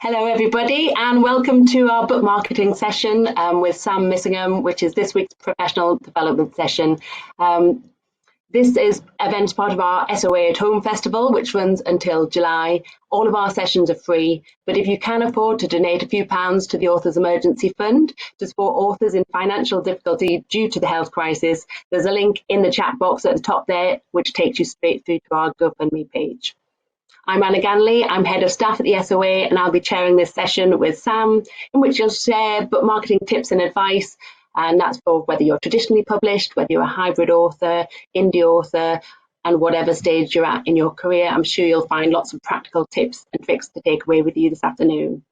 Hello everybody and welcome to our book marketing session with Sam Missingham, which is this week's professional development session. This is event part of our SOA at Home Festival, which runs until July. All of our sessions are free, but if you can afford to donate a few pounds to the Authors Emergency Fund to support authors in financial difficulty due to the health crisis, there's a link in the chat box at the top there, which takes you straight through to our GoFundMe page. I'm Anna Ganley, I'm Head of Staff at the SOA, and I'll be chairing this session with Sam, in which you'll share book marketing tips and advice, and that's for whether you're traditionally published, whether you're a hybrid author, indie author, and whatever stage you're at in your career. I'm sure you'll find lots of practical tips and tricks to take away with you this afternoon.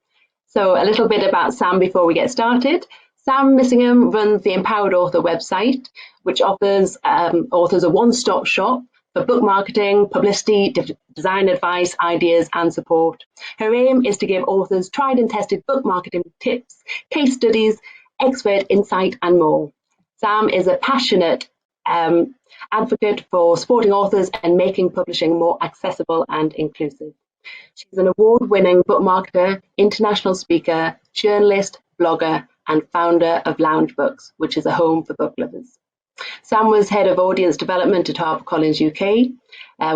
So a little bit about Sam before we get started. Sam Missingham runs the Empowered Author website, which offers authors a one-stop shop for book marketing, publicity, design advice, ideas and support. Her aim is to give authors tried and tested book marketing tips, case studies, expert insight and more. Sam is a passionate advocate for supporting authors and making publishing more accessible and inclusive. She's an award-winning book marketer, international speaker, journalist, blogger and founder of Lounge Books, which is a home for book lovers. Sam was head of audience development at HarperCollins UK,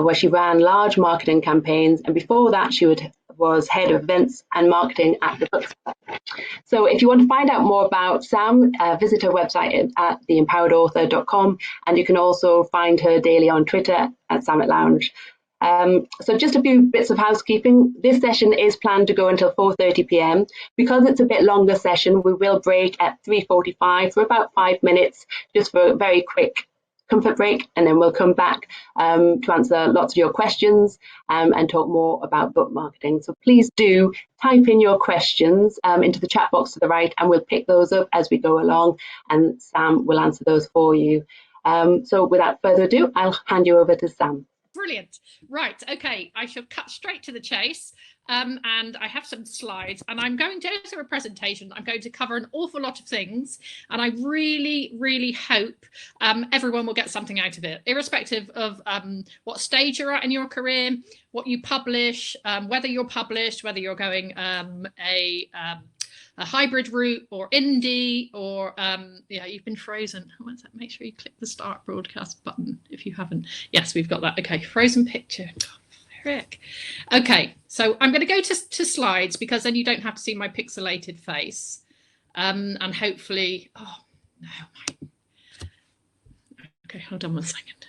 where she ran large marketing campaigns, and before that she was head of events and marketing at the bookstore. So if you want to find out more about Sam, visit her website at theempoweredauthor.com, and you can also find her daily on Twitter at @SamAtLounge. So just a few bits of housekeeping. This session is planned to go until 4:30 p.m. Because it's a bit longer session, we will break at 3:45 for about 5 minutes, just for a very quick comfort break, and then we'll come back to answer lots of your questions and talk more about book marketing. So please do type in your questions into the chat box to the right, and we'll pick those up as we go along, and Sam will answer those for you. So without further ado, I'll hand you over to Sam. Brilliant. Right. Okay. I shall cut straight to the chase. And I have some slides, and I'm going to do a presentation. I'm going to cover an awful lot of things, and I really hope everyone will get something out of it, irrespective of what stage you're at in your career, what you publish, whether you're published, whether you're going a hybrid route or indie, or yeah, you've been frozen. What's that? Make sure you click the start broadcast button if you haven't. Yes, we've got that. Okay, frozen picture. Oh, frick. Okay, so I'm going to go to slides, because then you don't have to see my pixelated face, and hopefully, oh no. Okay, hold on 1 second.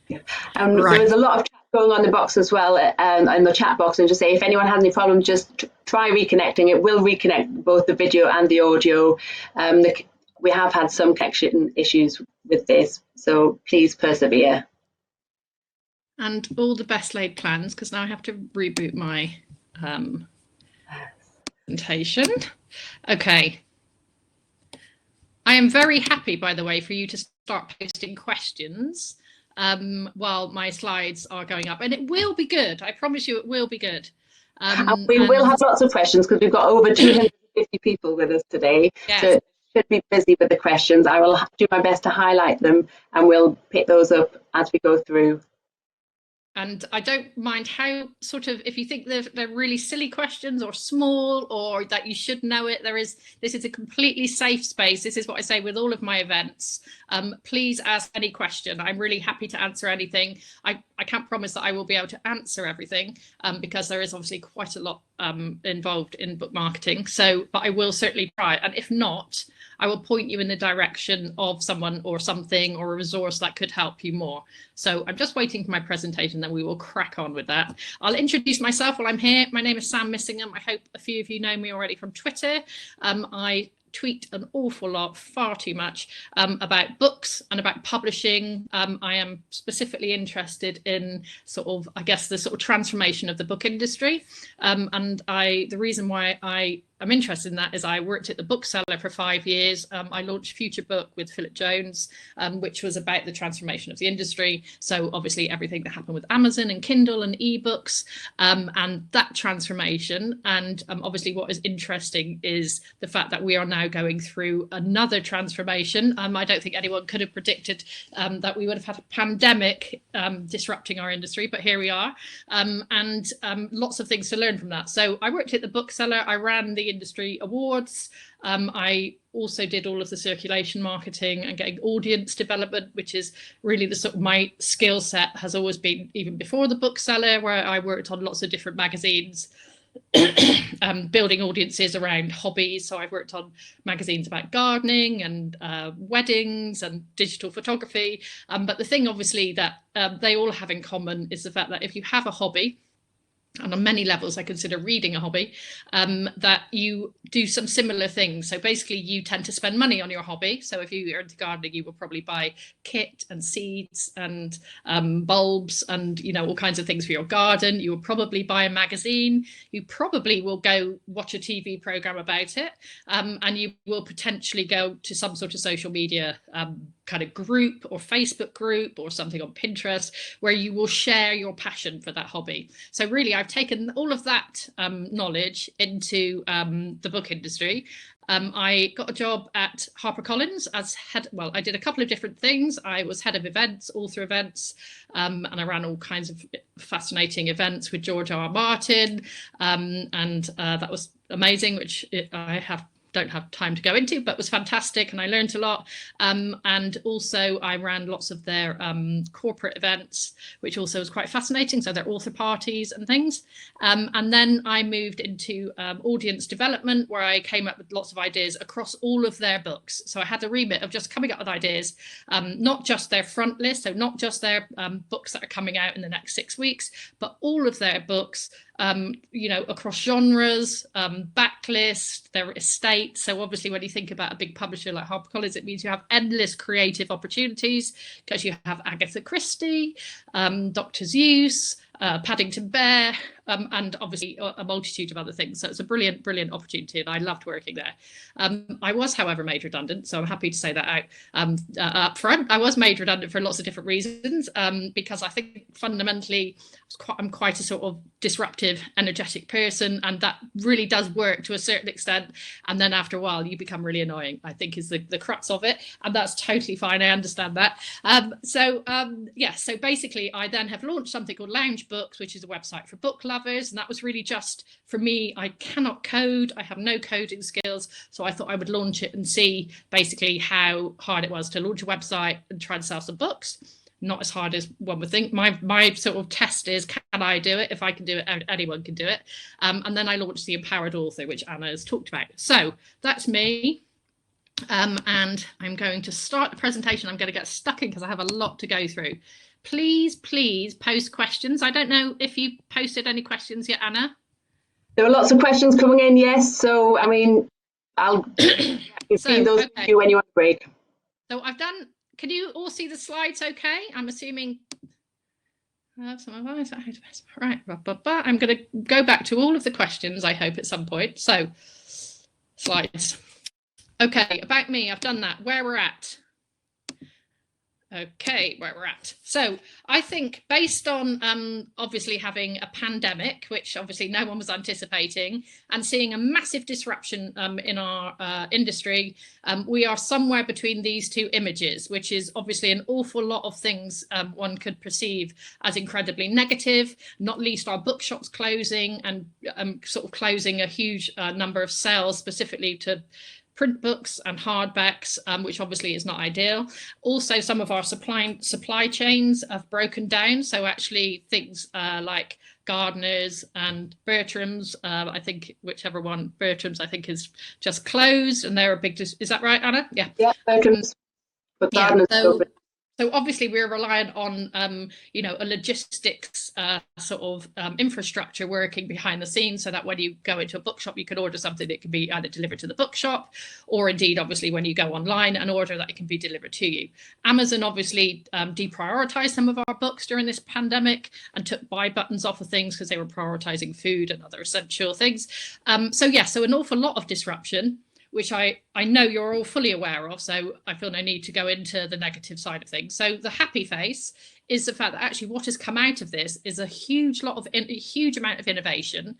Yeah. Right. There's a lot of chat going on in the box as well, in the chat box, and just say if anyone has any problems, just try reconnecting. It will reconnect both the video and the audio. We have had some connection issues with this, so please persevere. And all the best laid plans, because now I have to reboot my presentation. Okay. I am very happy, by the way, for you to start posting questions while my slides are going up, and it will be good. I promise you it will be good. And we will have lots of questions, because we've got over 250 people with us today. Yes. So it should be busy with the questions. I will do my best to highlight them, and we'll pick those up as we go through. And I don't mind how sort of, if you think they're really silly questions or small, or that you should know it, this is a completely safe space. This is what I say with all of my events. Please ask any question. I'm really happy to answer anything. I can't promise that I will be able to answer everything, because there is obviously quite a lot involved in book marketing. So, but I will certainly try. And if not, I will point you in the direction of someone or something or a resource that could help you more. So I'm just waiting for my presentation, then we will crack on with that. I'll introduce myself while I'm here. My name is Sam Missingham. I hope a few of you know me already from Twitter. I tweet an awful lot, far too much, about books and about publishing. I am specifically interested in sort of, I guess, the sort of transformation of the book industry. And the reason why I I'm interested in that is I worked at the bookseller for 5 years. I launched Future Book with Philip Jones, which was about the transformation of the industry. So obviously everything that happened with Amazon and Kindle and ebooks, and that transformation. And obviously what is interesting is the fact that we are now going through another transformation. I don't think anyone could have predicted that we would have had a pandemic disrupting our industry, but here we are. And lots of things to learn from that. So I worked at the bookseller, I ran the industry awards. I also did all of the circulation marketing and getting audience development, which is really the sort of my skill set has always been even before the bookseller, where I worked on lots of different magazines, building audiences around hobbies. So I've worked on magazines about gardening and weddings and digital photography. But the thing obviously that they all have in common is the fact that if you have a hobby, and on many levels, I consider reading a hobby, that you do some similar things. So basically, you tend to spend money on your hobby. So if you're into gardening, you will probably buy kit and seeds and bulbs and, you know, all kinds of things for your garden. You will probably buy a magazine. You probably will go watch a TV program about it. And you will potentially go to some sort of social media kind of group or Facebook group or something on Pinterest where you will share your passion for that hobby. So really, I've taken all of that knowledge into the book industry. I got a job at HarperCollins as head. Well, I did a couple of different things. I was head of events, author events, and I ran all kinds of fascinating events with George R.R. Martin, and that was amazing, which I don't have time to go into, but was fantastic and I learned a lot. And also I ran lots of their corporate events, which also was quite fascinating. So their author parties and things. And then I moved into audience development, where I came up with lots of ideas across all of their books. So I had the remit of just coming up with ideas, not just their front list, so not just their books that are coming out in the next 6 weeks, but all of their books, you know, across genres, backlist, their estate. So obviously when you think about a big publisher like HarperCollins, it means you have endless creative opportunities because you have Agatha Christie, Dr. Seuss, Paddington Bear, and obviously a multitude of other things. So it's a brilliant, brilliant opportunity, and I loved working there. I was, however, made redundant, so I'm happy to say that out up front. I was made redundant for lots of different reasons, because I think fundamentally I'm quite a sort of disruptive, energetic person, and that really does work to a certain extent. And then after a while, you become really annoying, I think is the crux of it, and that's totally fine. I understand that. Yeah, so basically, I then have launched something called Lounge Books, which is a website for book lovers, and that was really just for me. I cannot code, I have no coding skills, so I thought I would launch it and see basically how hard it was to launch a website and try and sell some books. Not as hard as one would think. My sort of test is, can I do it? If I can do it, anyone can do it. And then I launched the Empowered Author, which Anna has talked about. So that's me. And I'm going to start the presentation. I'm going to get stuck in because I have a lot to go through. Please post questions. I don't know if you posted any questions yet, Anna. There are lots of questions coming in, yes. So, I mean, I'll see those to you when you want a break. So I've done, can you all see the slides okay? I'm assuming some of us. Right, I'm going to go back to all of the questions, I hope, at some point. So, slides. Okay, about me, I've done that. Where we're at. Okay, where we're at. So I think based on obviously having a pandemic, which obviously no one was anticipating, and seeing a massive disruption in our industry, we are somewhere between these two images, which is obviously an awful lot of things one could perceive as incredibly negative, not least our bookshops closing and sort of closing a huge number of sales specifically to print books and hardbacks, which obviously is not ideal. Also, some of our supply chains have broken down. So actually things like Gardeners and Bertram's, I think whichever one, Bertram's I think is just closed, and they're a big, is that right, Anna? Yeah. Yeah, Bertram's, but Gardeners open. So obviously we're reliant on, a logistics infrastructure working behind the scenes, so that when you go into a bookshop, you can order something that can be either delivered to the bookshop, or indeed, obviously, when you go online and order, that it can be delivered to you. Amazon obviously deprioritized some of our books during this pandemic and took buy buttons off of things because they were prioritizing food and other essential things. So an awful lot of disruption, which I know you're all fully aware of, so I feel no need to go into the negative side of things. So the happy face is the fact that actually what has come out of this is a huge amount of innovation,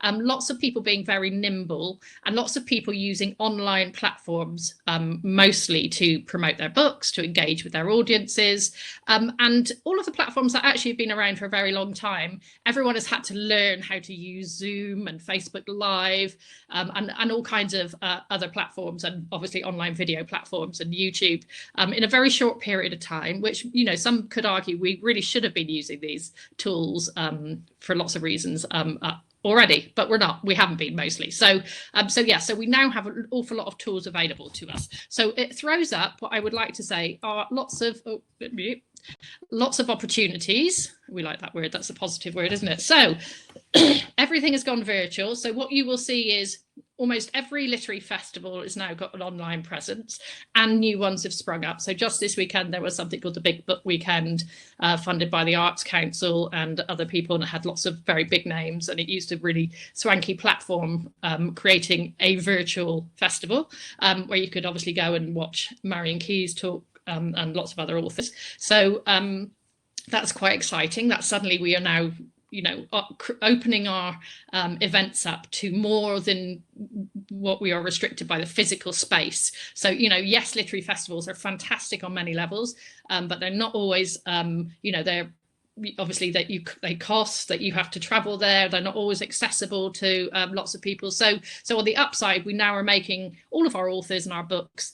lots of people being very nimble, and lots of people using online platforms, mostly to promote their books, to engage with their audiences, and all of the platforms that actually have been around for a very long time. Everyone has had to learn how to use Zoom and Facebook Live, and all kinds of other platforms, and obviously online video platforms and YouTube, in a very short period of time, which, some could argue we really should have been using these tools for lots of reasons already, but we haven't been mostly. So we now have an awful lot of tools available to us. So it throws up, what I would like to say are lots of opportunities. We like that word, that's a positive word, isn't it? So everything has gone virtual. So what you will see is almost every literary festival has now got an online presence, and new ones have sprung up. So just this weekend, there was something called the Big Book Weekend, funded by the Arts Council and other people, and it had lots of very big names, and it used a really swanky platform, creating a virtual festival, where you could obviously go and watch Marion Keyes talk, and lots of other authors. So that's quite exciting, that suddenly we are now opening our events up to more than what we are restricted by the physical space. So, yes, literary festivals are fantastic on many levels, but they're not always, they're obviously they cost, that you have to travel there. They're not always accessible to lots of people. So on the upside, we now are making all of our authors and our books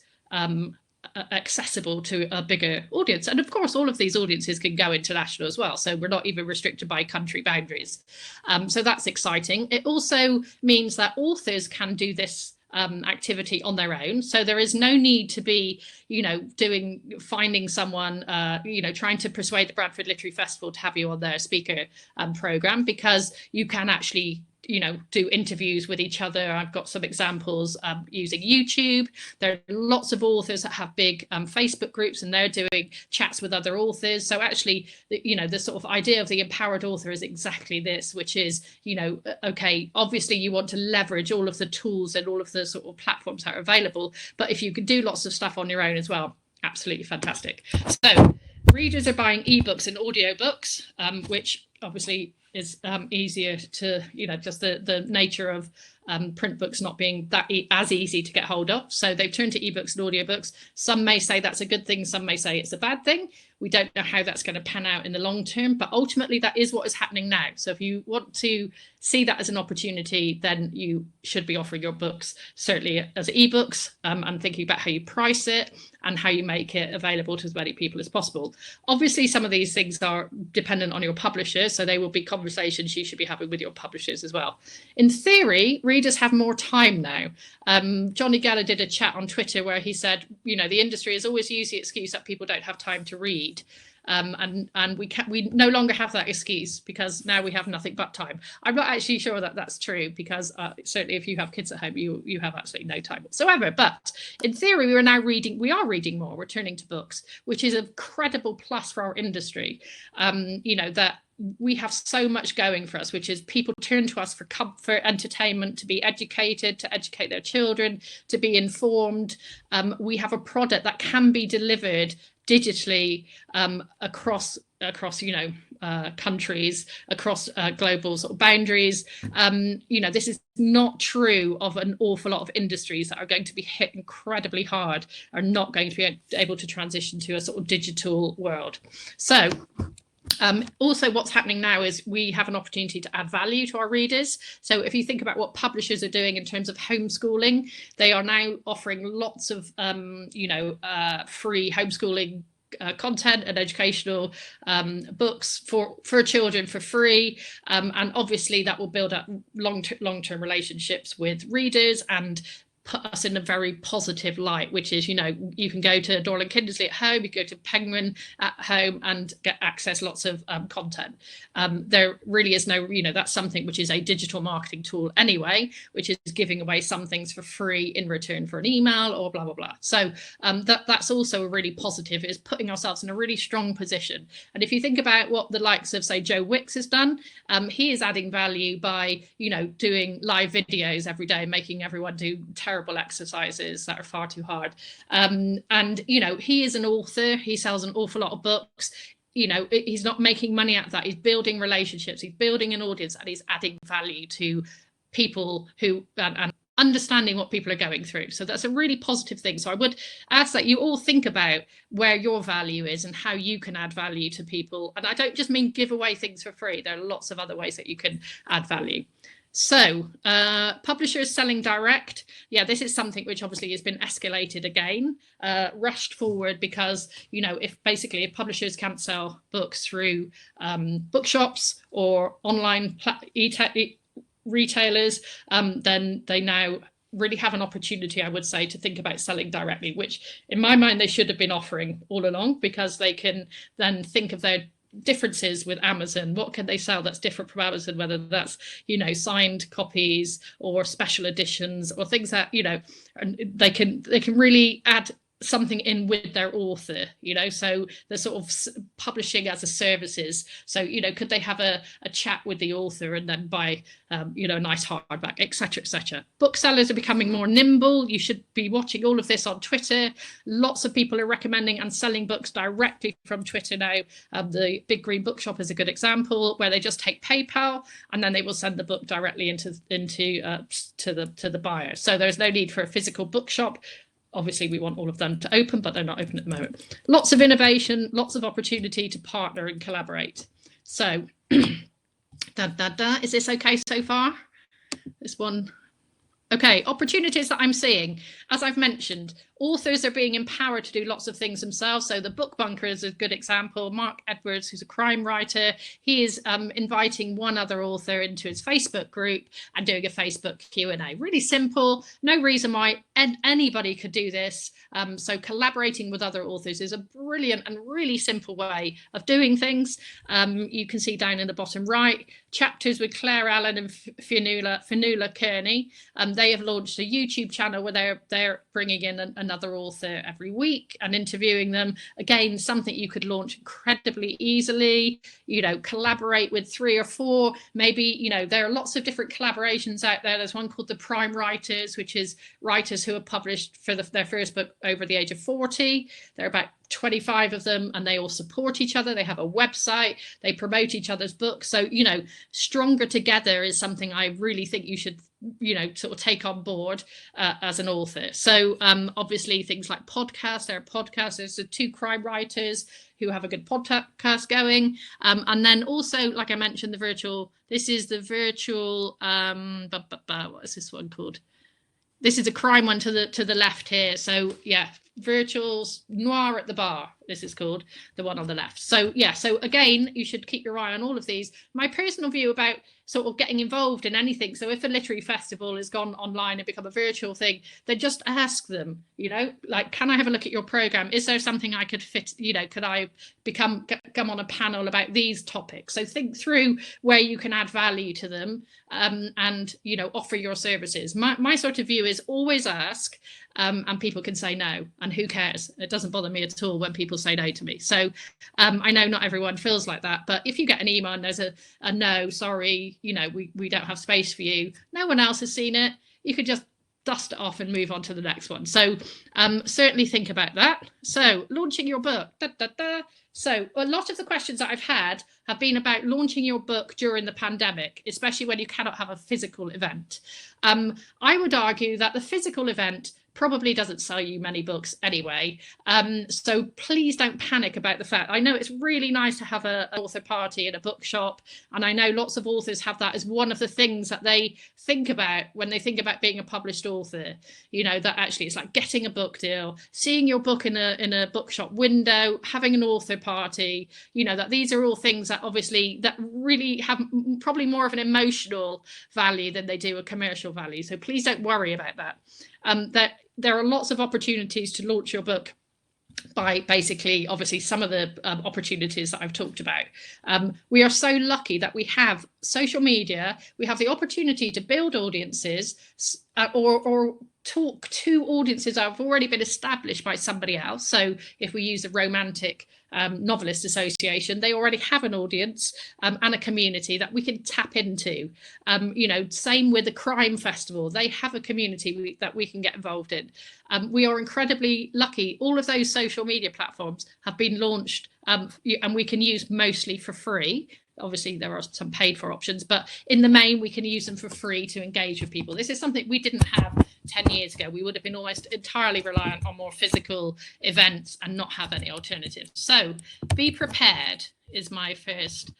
accessible to a bigger audience, and of course all of these audiences can go international as well, so we're not even restricted by country boundaries, so that's exciting. It also means that authors can do this activity on their own, so there is no need to be finding someone trying to persuade the Bradford Literary Festival to have you on their speaker program, because you can actually do interviews with each other. I've got some examples using YouTube. There are lots of authors that have big Facebook groups, and they're doing chats with other authors. So actually, the sort of idea of the empowered author is exactly this, which is, okay, obviously you want to leverage all of the tools and all of the sort of platforms that are available, but if you can do lots of stuff on your own as well, absolutely fantastic. So readers are buying ebooks and audiobooks, which obviously is easier to, just the nature of print books not being as easy to get hold of. So they've turned to ebooks and audiobooks. Some may say that's a good thing, some may say it's a bad thing. We don't know how that's going to pan out in the long term, but ultimately that is what is happening now. So if you want to see that as an opportunity, then you should be offering your books certainly as ebooks, and thinking about how you price it and how you make it available to as many people as possible. Obviously, some of these things are dependent on your publishers, so they will be conversations you should be having with your publishers as well. In theory, readers have more time now. Johnny Geller did a chat on Twitter where he said, the industry has always used the excuse that people don't have time to read. And we no longer have that excuse, because now we have nothing but time. I'm not actually sure that that's true, because certainly if you have kids at home, you have absolutely no time whatsoever. But in theory, we are reading more. We're turning to books, which is a credible plus for our industry. That we have so much going for us, which is people turn to us for comfort, entertainment, to be educated, to educate their children, to be informed. We have a product that can be delivered digitally across countries, across global sort of boundaries. This is not true of an awful lot of industries that are going to be hit incredibly hard, are not going to be able to transition to a sort of digital world. So also what's happening now is we have an opportunity to add value to our readers. So if you think about what publishers are doing in terms of homeschooling, they are now offering lots of free homeschooling content and educational books for children for free, and obviously that will build up long-term relationships with readers and put us in a very positive light, which is, you know, you can go to Dorling Kindersley at home, you go to Penguin at home and get access lots of content. There really is no, you know, that's something which is a digital marketing tool anyway, which is giving away some things for free in return for an email or blah, blah, blah. So that's also a really positive, is putting ourselves in a really strong position. And if you think about what the likes of, say, Joe Wicks has done, he is adding value by, you know, doing live videos every day, making everyone do terrible exercises that are far too hard. And, you know, he is an author, he sells an awful lot of books. You know, he's not making money out of that. He's building relationships, he's building an audience, and he's adding value to people who, and understanding what people are going through. So that's a really positive thing. So I would ask that you all think about where your value is and how you can add value to people. And I don't just mean give away things for free. There are lots of other ways that you can add value. So publishers selling direct. Yeah, this is something which obviously has been escalated again, rushed forward, because, you know, if publishers can't sell books through bookshops or online retailers, then they now really have an opportunity, I would say, to think about selling directly, which in my mind they should have been offering all along, because they can then think of their differences with Amazon. What can they sell that's different from Amazon, whether that's, you know, signed copies or special editions or things that, you know, they can really add something in with their author, you know, so they're sort of publishing as a services. So, you know, could they have a chat with the author and then buy, you know, a nice hardback, etc., etc. Booksellers are becoming more nimble. You should be watching all of this on Twitter. Lots of people are recommending and selling books directly from Twitter now. The Big Green Bookshop is a good example, where they just take PayPal and then they will send the book directly to the buyer. So there's no need for a physical bookshop. Obviously, we want all of them to open, but they're not open at the moment. Lots of innovation, lots of opportunity to partner and collaborate. So, is this okay so far? This one. Okay, opportunities that I'm seeing. As I've mentioned, authors are being empowered to do lots of things themselves. So the Book Bunker is a good example. Mark Edwards, who's a crime writer, he is inviting one other author into his Facebook group and doing a Facebook Q&A. Really simple, no reason why anybody could do this. So collaborating with other authors is a brilliant and really simple way of doing things. You can see down in the bottom right, chapters with Claire Allen and Fionnuala Kearney. They have launched a YouTube channel where they're bringing in another author every week and interviewing them. Again, something you could launch incredibly easily, you know, collaborate with 3 or 4, maybe, you know, there are lots of different collaborations out there. There's one called the Prime Writers, which is writers who are published for their first book over the age of 40. There are about 25 of them, and they all support each other. They have a website, they promote each other's books. So, you know, stronger together is something I really think you should, you know, sort of take on board as an author. So obviously things like podcasts, there are podcasts, there's the 2 crime writers who have a good podcast going. And then also, like I mentioned, this is the virtual, what is this one called? This is a crime one to the left here. So yeah, virtuals noir at the bar, this is called, the one on the left. So yeah, so again, you should keep your eye on all of these. My personal view about sort of getting involved in anything, so if a literary festival has gone online and become a virtual thing, then just ask them, you know, like, can I have a look at your program? Is there something I could fit, you know, could I come on a panel about these topics? So think through where you can add value to them, and, you know, offer your services. My sort of view is always ask, and people can say no, and who cares? It doesn't bother me at all when people say no to me. So I know not everyone feels like that, but if you get an email and there's a no, sorry, you know, we don't have space for you, no one else has seen it, you could just dust it off and move on to the next one. So certainly think about that. So launching your book. So a lot of the questions that I've had have been about launching your book during the pandemic, especially when you cannot have a physical event. I would argue that the physical event probably doesn't sell you many books anyway. So please don't panic about the fact. I know it's really nice to have an author party in a bookshop, and I know lots of authors have that as one of the things that they think about when they think about being a published author. You know, that actually it's like getting a book deal, seeing your book in a bookshop window, having an author party. You know, that these are all things that obviously that really have probably more of an emotional value than they do a commercial value. So please don't worry about that. That there are lots of opportunities to launch your book by basically, obviously, some of the opportunities that I've talked about. We are so lucky that we have social media, we have the opportunity to build audiences or talk to audiences that have already been established by somebody else. So if we use the Romantic Novelist Association, they already have an audience and a community that we can tap into. You know, same with the Crime Festival, they have a community that we can get involved in. We are incredibly lucky. All of those social media platforms have been launched and we can use mostly for free. Obviously, there are some paid for options, but in the main, we can use them for free to engage with people. This is something we didn't have 10 years ago. We would have been almost entirely reliant on more physical events and not have any alternatives. So be prepared is my first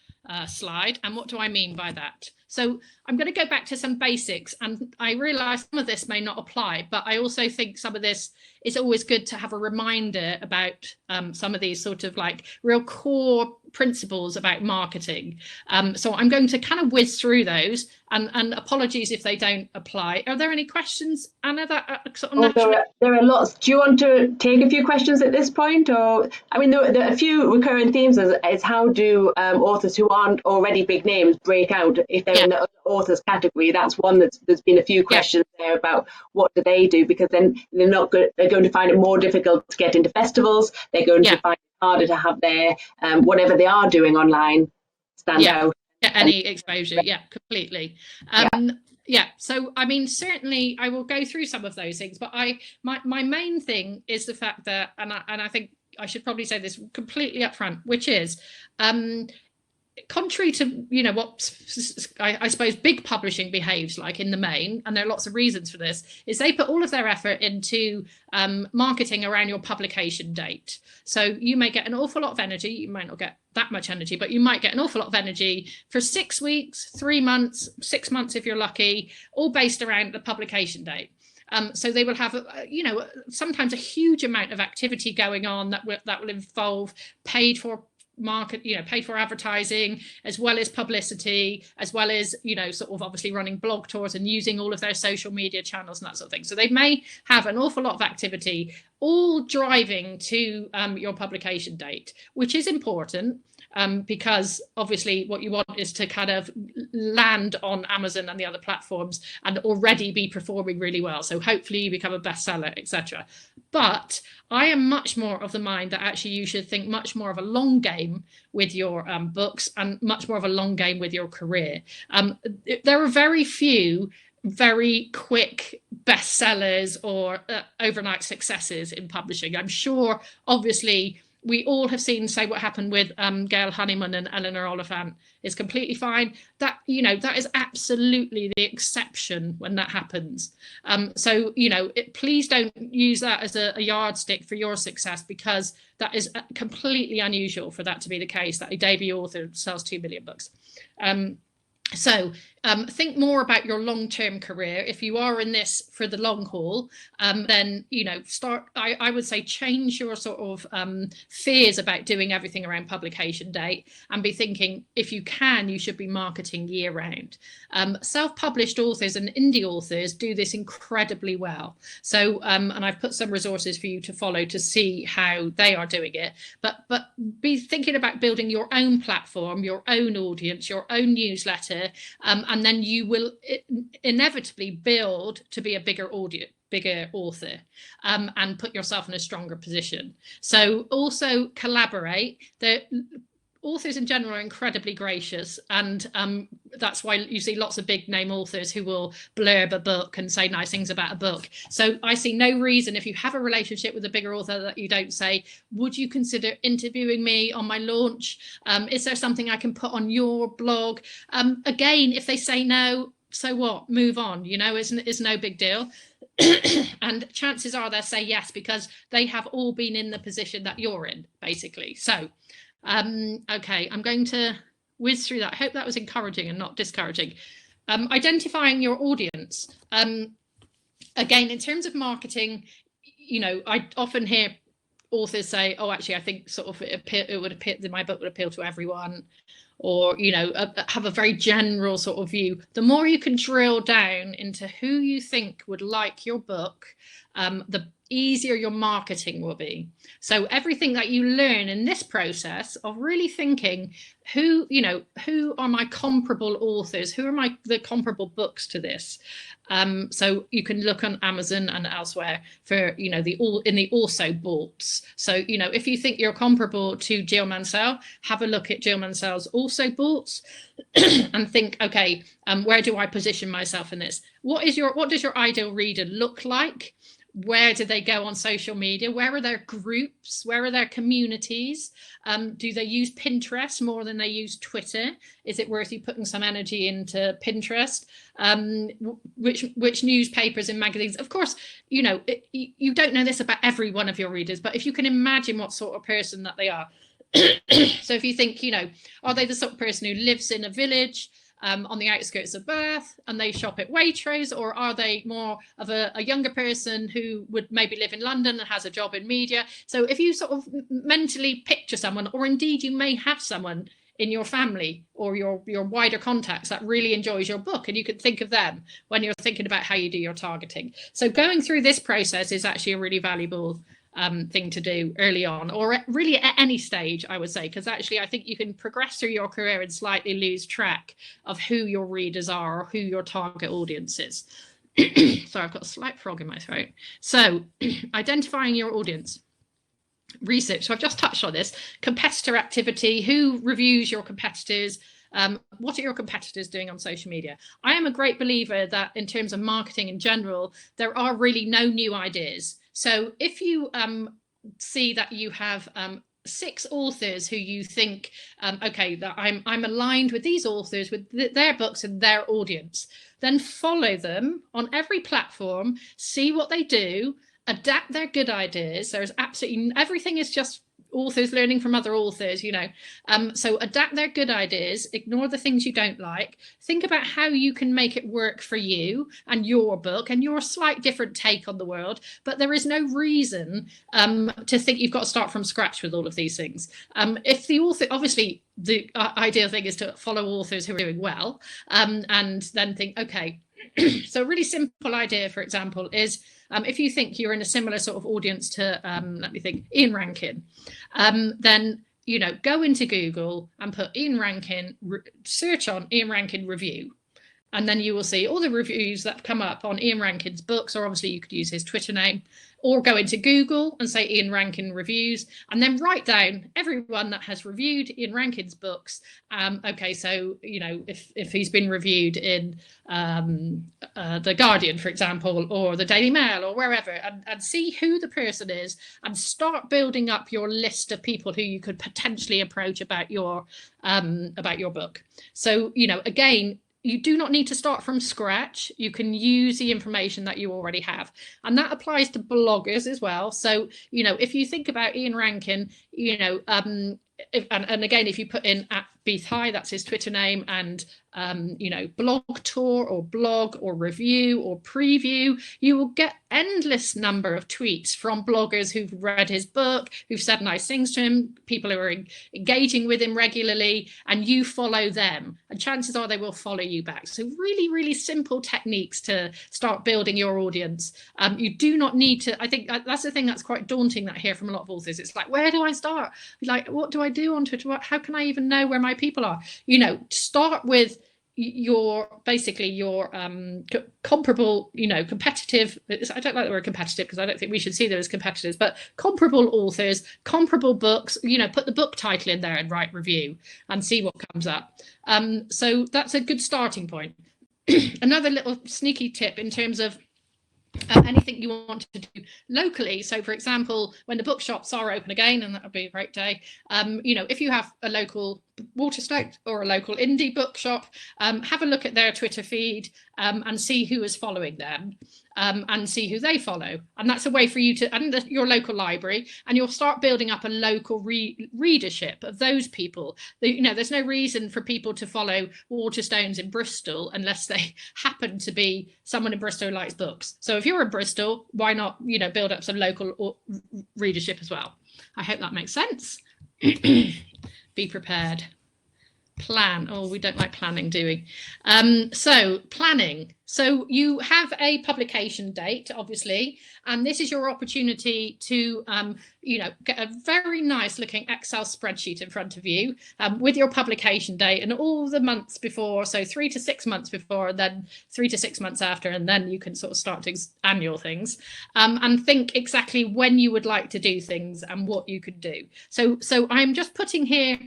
slide. And what do I mean by that? So I'm going to go back to some basics, and I realize some of this may not apply, but I also think some of this is always good to have a reminder about some of these sort of like real core principles about marketing. So I'm going to kind of whiz through those, and apologies if they don't apply. Are there any questions, Anna? That sort of there are lots. Do you want to take a few questions at this point? Or I mean, there are a few recurring themes is how do authors who aren't already big names break out if they're in the authors category? That's one there's been a few questions there about what do they do, because then they're not good. They're going to find it more difficult to get into festivals. They're going to find it harder to have their whatever they are doing online stand out. Any exposure, completely. So I mean, certainly I will go through some of those things, but my main thing is the fact that, and I think I should probably say this completely upfront, which is contrary to, you know, what I suppose big publishing behaves like in the main, and there are lots of reasons for this, is they put all of their effort into marketing around your publication date. So you may get an awful lot of energy, you might not get that much energy, but you might get an awful lot of energy for 6 weeks, 3 months, 6 months if you're lucky, all based around the publication date. So they will have, you know, sometimes a huge amount of activity going on that will involve paid for paid for advertising, as well as publicity, as well as, you know, sort of obviously running blog tours and using all of their social media channels and that sort of thing. So they may have an awful lot of activity, all driving to your publication date, which is important. Because obviously what you want is to kind of land on Amazon and the other platforms and already be performing really well. So hopefully you become a bestseller, etc. But I am much more of the mind that actually you should think much more of a long game with your books and much more of a long game with your career. There are very few very quick bestsellers or overnight successes in publishing. I'm sure, obviously, we all have seen, say, what happened with Gail Honeyman and Eleanor Oliphant is completely fine. That, you know, that is absolutely the exception when that happens. So, you know, please don't use that as a yardstick for your success, because that is completely unusual for that to be the case, that a debut author sells 2 million books. So think more about your long-term career. If you are in this for the long haul, then, you know, I would say change your sort of fears about doing everything around publication date and be thinking, if you can, you should be marketing year round. Self-published authors and indie authors do this incredibly well. So, and I've put some resources for you to follow to see how they are doing it, but be thinking about building your own platform, your own audience, your own newsletter, and then you will inevitably build to be a bigger author, and put yourself in a stronger position. So also collaborate. The authors in general are incredibly gracious, and that's why you see lots of big name authors who will blurb a book and say nice things about a book. So I see no reason, if you have a relationship with a bigger author, that you don't say, would you consider interviewing me on my launch? Is there something I can put on your blog? Again, if they say no, so what, move on, you know, it's no big deal. And chances are they'll say yes, because they have all been in the position that you're in, basically. So okay, I'm going to whiz through that. I hope that was encouraging and not discouraging. Identifying your audience. Again, in terms of marketing, you know, I often hear authors say, oh, actually, I think sort of it would appear that my book would appeal to everyone, or, you know, have a very general sort of view. The more you can drill down into who you think would like your book, the easier your marketing will be. So everything that you learn in this process of really thinking, who are my comparable authors, who are the comparable books to this. So you can look on Amazon and elsewhere for, you know, in the also boughts. So, you know, if you think you're comparable to Jill Mansell, have a look at Jill Mansell's also boughts and think, okay, where do I position myself in this? What does your ideal reader look like? Where do they go on social media? Where are their groups? Where are their communities? Do they use Pinterest more than they use Twitter? Is it worth you putting some energy into Pinterest? Which newspapers and magazines? Of course, you know, you don't know this about every one of your readers, but if you can imagine what sort of person that they are. So if you think, you know, are they the sort of person who lives in a village on the outskirts of Bath and they shop at Waitrose, or are they more of a younger person who would maybe live in London and has a job in media? So if you sort of mentally picture someone, or indeed you may have someone in your family or your wider contacts that really enjoys your book, and you could think of them when you're thinking about how you do your targeting. So going through this process is actually a really valuable thing to do early on, or really at any stage, I would say, because actually I think you can progress through your career and slightly lose track of who your readers are or who your target audience is. So I've got a slight frog in my throat. So identifying your audience. Research. So I've just touched on this. Competitor activity. Who reviews your competitors? What are your competitors doing on social media? I am a great believer that in terms of marketing in general, there are really no new ideas. So if you see that you have 6 authors who you think, okay, that I'm aligned with these authors, with their books and their audience, then follow them on every platform, see what they do, adapt their good ideas. There's absolutely everything is just authors learning from other authors, you know. So adapt their good ideas, ignore the things you don't like, think about how you can make it work for you and your book and your slight different take on the world. But there is no reason to think you've got to start from scratch with all of these things. If the author, obviously the ideal thing is to follow authors who are doing well, and then think, okay, so a really simple idea, for example, is if you think you're in a similar sort of audience to, let me think, Ian Rankin, then, you know, go into Google and put Ian Rankin, search on Ian Rankin review. And then you will see all the reviews that come up on Ian Rankin's books, or obviously you could use his Twitter name, or go into Google and say Ian Rankin reviews, and then write down everyone that has reviewed Ian Rankin's books. Okay, so, you know, if he's been reviewed in The Guardian, for example, or the Daily Mail or wherever, and see who the person is, and start building up your list of people who you could potentially approach about your book. So, you know, again, you do not need to start from scratch. You can use the information that you already have. And that applies to bloggers as well. So, you know, if you think about Ian Rankin, you know, and again, if you put in @BeathHigh, that's his Twitter name, and you know, blog tour or blog or review or preview, you will get endless number of tweets from bloggers who've read his book, who've said nice things to him, people who are engaging with him regularly, and you follow them, and chances are they will follow you back. So really, really simple techniques to start building your audience. You do not need to, I think that's the thing that's quite daunting that I hear from a lot of authors. It's like, where do I start? Like, what do I do on Twitter? How can I even know where my people are? You know, start with your comparable, you know, competitive, I don't like the word competitive because I don't think we should see them as competitors, but comparable authors, comparable books, you know, put the book title in there and write review and see what comes up. So that's a good starting point. Another little sneaky tip in terms of anything you want to do locally. So, for example, when the bookshops are open again, and that would be a great day, you know, if you have a local Waterstones or a local indie bookshop, have a look at their Twitter feed and see who is following them. And see who they follow. And that's a way for you to, and your local library, and you'll start building up a local readership of those people. You know, there's no reason for people to follow Waterstones in Bristol unless they happen to be someone in Bristol who likes books. So if you're in Bristol, why not, you know, build up some local readership as well? I hope that makes sense. Be prepared. Plan. Oh, we don't like planning, do we? So planning. So you have a publication date, obviously, and this is your opportunity to, you know, get a very nice looking Excel spreadsheet in front of you with your publication date and all the months before. So 3 to 6 months before, and then 3 to 6 months after, and then you can sort of start to annual things and think exactly when you would like to do things and what you could do. So I'm just putting here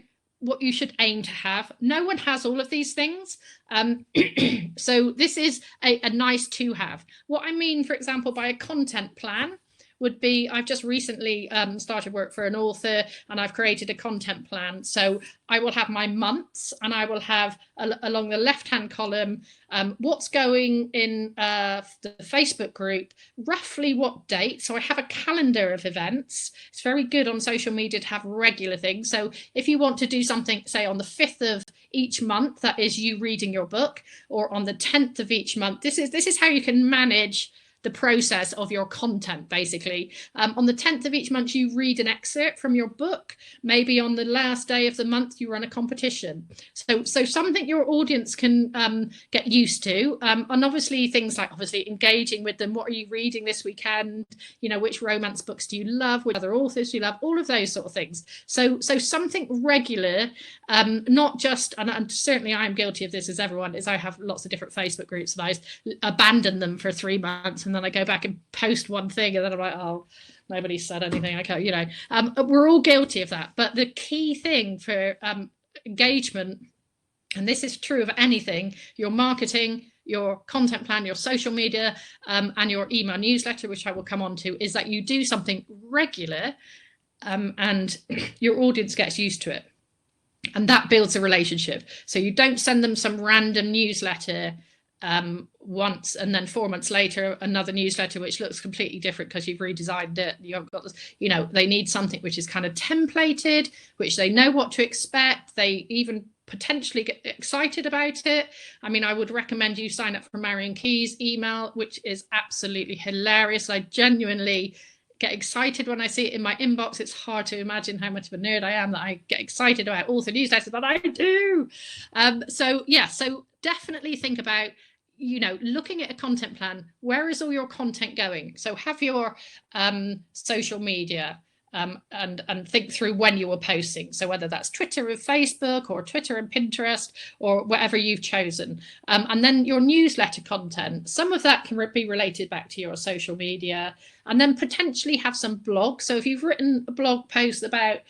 what you should aim to have. No one has all of these things. So this is a nice to have. What I mean, for example, by a content plan would be, I've just recently started work for an author and I've created a content plan. So I will have my months and I will have along the left-hand column, what's going in the Facebook group, roughly what date. So I have a calendar of events. It's very good on social media to have regular things. So if you want to do something, say on the 5th of each month, that is you reading your book, or on the 10th of each month, this is how you can manage the process of your content, basically. On the 10th of each month, you read an excerpt from your book. Maybe on the last day of the month, you run a competition. So something your audience can get used to. And obviously things like engaging with them. What are you reading this weekend? You know, which romance books do you love? Which other authors do you love? All of those sort of things. So something regular, not just, and certainly I'm guilty of this as everyone is, I have lots of different Facebook groups and I abandon them for 3 months. And then I go back and post one thing and then I'm like, oh, nobody said anything. Okay, you know, we're all guilty of that. But the key thing for engagement, and this is true of anything, your marketing, your content plan, your social media, and your email newsletter, which I will come on to, is that you do something regular and your audience gets used to it. And that builds a relationship. So you don't send them some random newsletter once and then 4 months later another newsletter which looks completely different because you've redesigned it. You haven't got this, you know, they need something which is kind of templated, which they know what to expect. They even potentially get excited about it. I mean, I would recommend you sign up for Marion Key's email, which is absolutely hilarious. I genuinely get excited when I see it in my inbox. It's hard to imagine how much of a nerd I am that I get excited about author newsletters, but I do. So yeah, so definitely think about, you know, looking at a content plan. Where is all your content going? So have your social media and think through when you are posting. So whether that's Twitter or Facebook or Twitter and Pinterest or whatever you've chosen. And then your newsletter content, some of that can be related back to your social media, and then potentially have some blogs. So if you've written a blog post about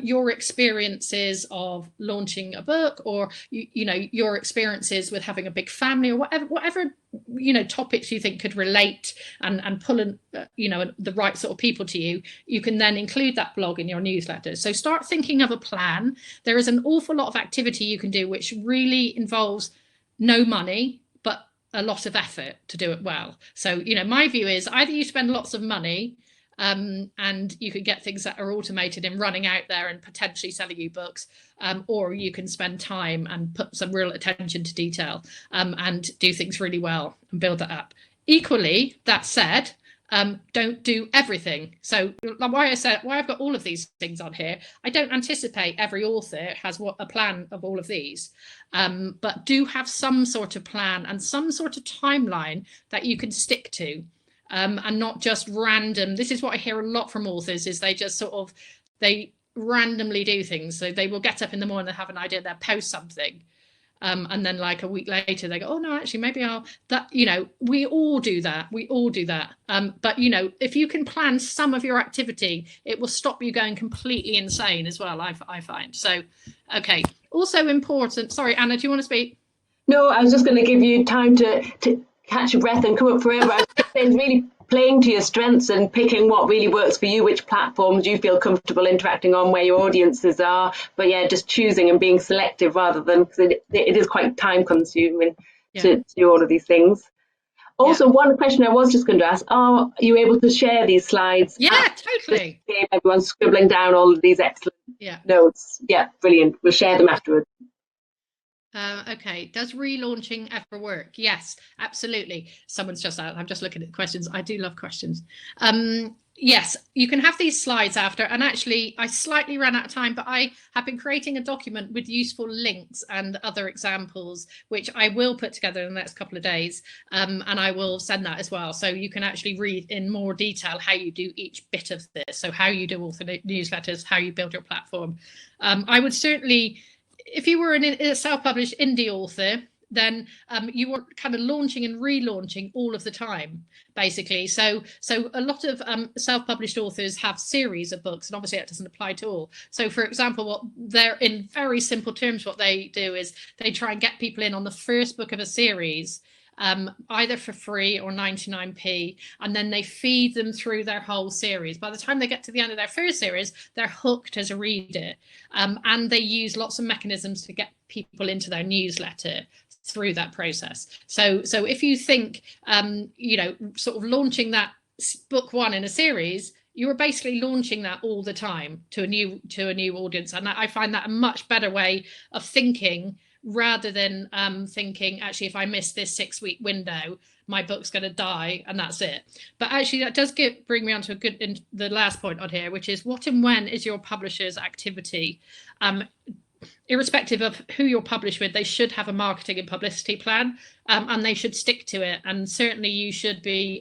your experiences of launching a book, or you know, your experiences with having a big family, or whatever you know, topics you think could relate and pull in, you know, the right sort of people to you, you can then include that blog in your newsletter. So start thinking of a plan. There is an awful lot of activity you can do which really involves no money, but a lot of effort to do it well. So, you know, my view is either you spend lots of money and you can get things that are automated and running out there and potentially selling you books, or you can spend time and put some real attention to detail and do things really well and build that up. Equally, that said, don't do everything. So why I've got all of these things on here, I don't anticipate every author has a plan of all of these, but do have some sort of plan and some sort of timeline that you can stick to. And not just random. This is what I hear a lot from authors, is they just they randomly do things. So they will get up in the morning and have an idea, they'll post something. And then like a week later they go, oh no, actually maybe you know, we all do that. But you know, if you can plan some of your activity, it will stop you going completely insane as well, I find. So, okay. Also important, sorry, Anna, do you want to speak? No, I was just going to give you time to catch your breath and come up for air. It's really playing to your strengths and picking what really works for you, which platforms you feel comfortable interacting on, where your audiences are. But yeah, just choosing and being selective rather than, because it is quite time consuming to do all of these things. Also, one question I was just going to ask, are you able to share these slides? Yeah, totally. Everyone's scribbling down all of these excellent notes. Yeah, brilliant. We'll share them afterwards. Okay, does relaunching ever work? Yes, absolutely. Someone's just out. I'm just looking at the questions. I do love questions. Yes, you can have these slides after. And actually, I slightly ran out of time, but I have been creating a document with useful links and other examples, which I will put together in the next couple of days. And I will send that as well. So you can actually read in more detail how you do each bit of this. So how you do author newsletters, how you build your platform. I would certainly, if you were a self-published indie author, then you were kind of launching and relaunching all of the time, basically. So a lot of self-published authors have series of books, and obviously that doesn't apply to all. So for example, what they're, in very simple terms, what they do is they try and get people in on the first book of a series, either for free or 99p, and then they feed them through their whole series. By the time they get to the end of their first series, they're hooked as a reader, and they use lots of mechanisms to get people into their newsletter through that process. So if you think, you know, sort of launching that book one in a series, you are basically launching that all the time to a new audience, and I find that a much better way of thinking, rather than thinking, actually, if I miss this 6-week window, my book's going to die and that's it. But actually, that does bring me on to the last point on here, which is what and when is your publisher's activity? Irrespective of who you're published with, they should have a marketing and publicity plan, and they should stick to it. And certainly you should be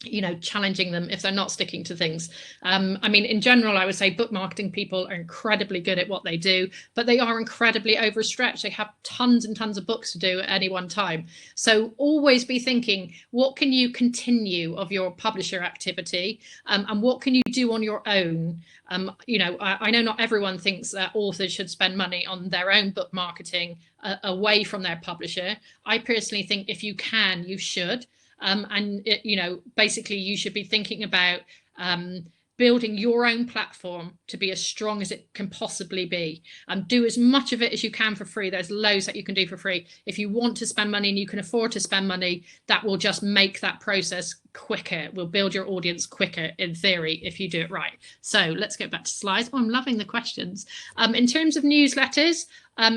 you know, challenging them if they're not sticking to things. I mean, in general, I would say book marketing people are incredibly good at what they do, but they are incredibly overstretched. They have tons and tons of books to do at any one time. So always be thinking, what can you continue of your publisher activity, and what can you do on your own? You know, I know not everyone thinks that authors should spend money on their own book marketing away from their publisher. I personally think if you can, you should. And you know, basically you should be thinking about building your own platform to be as strong as it can possibly be, and do as much of it as you can for free. There's loads that you can do for free. If you want to spend money and you can afford to spend money, that will just make that process quicker, will build your audience quicker in theory if you do it right. So let's get back to slides. Oh, I'm loving the questions. In terms of newsletters,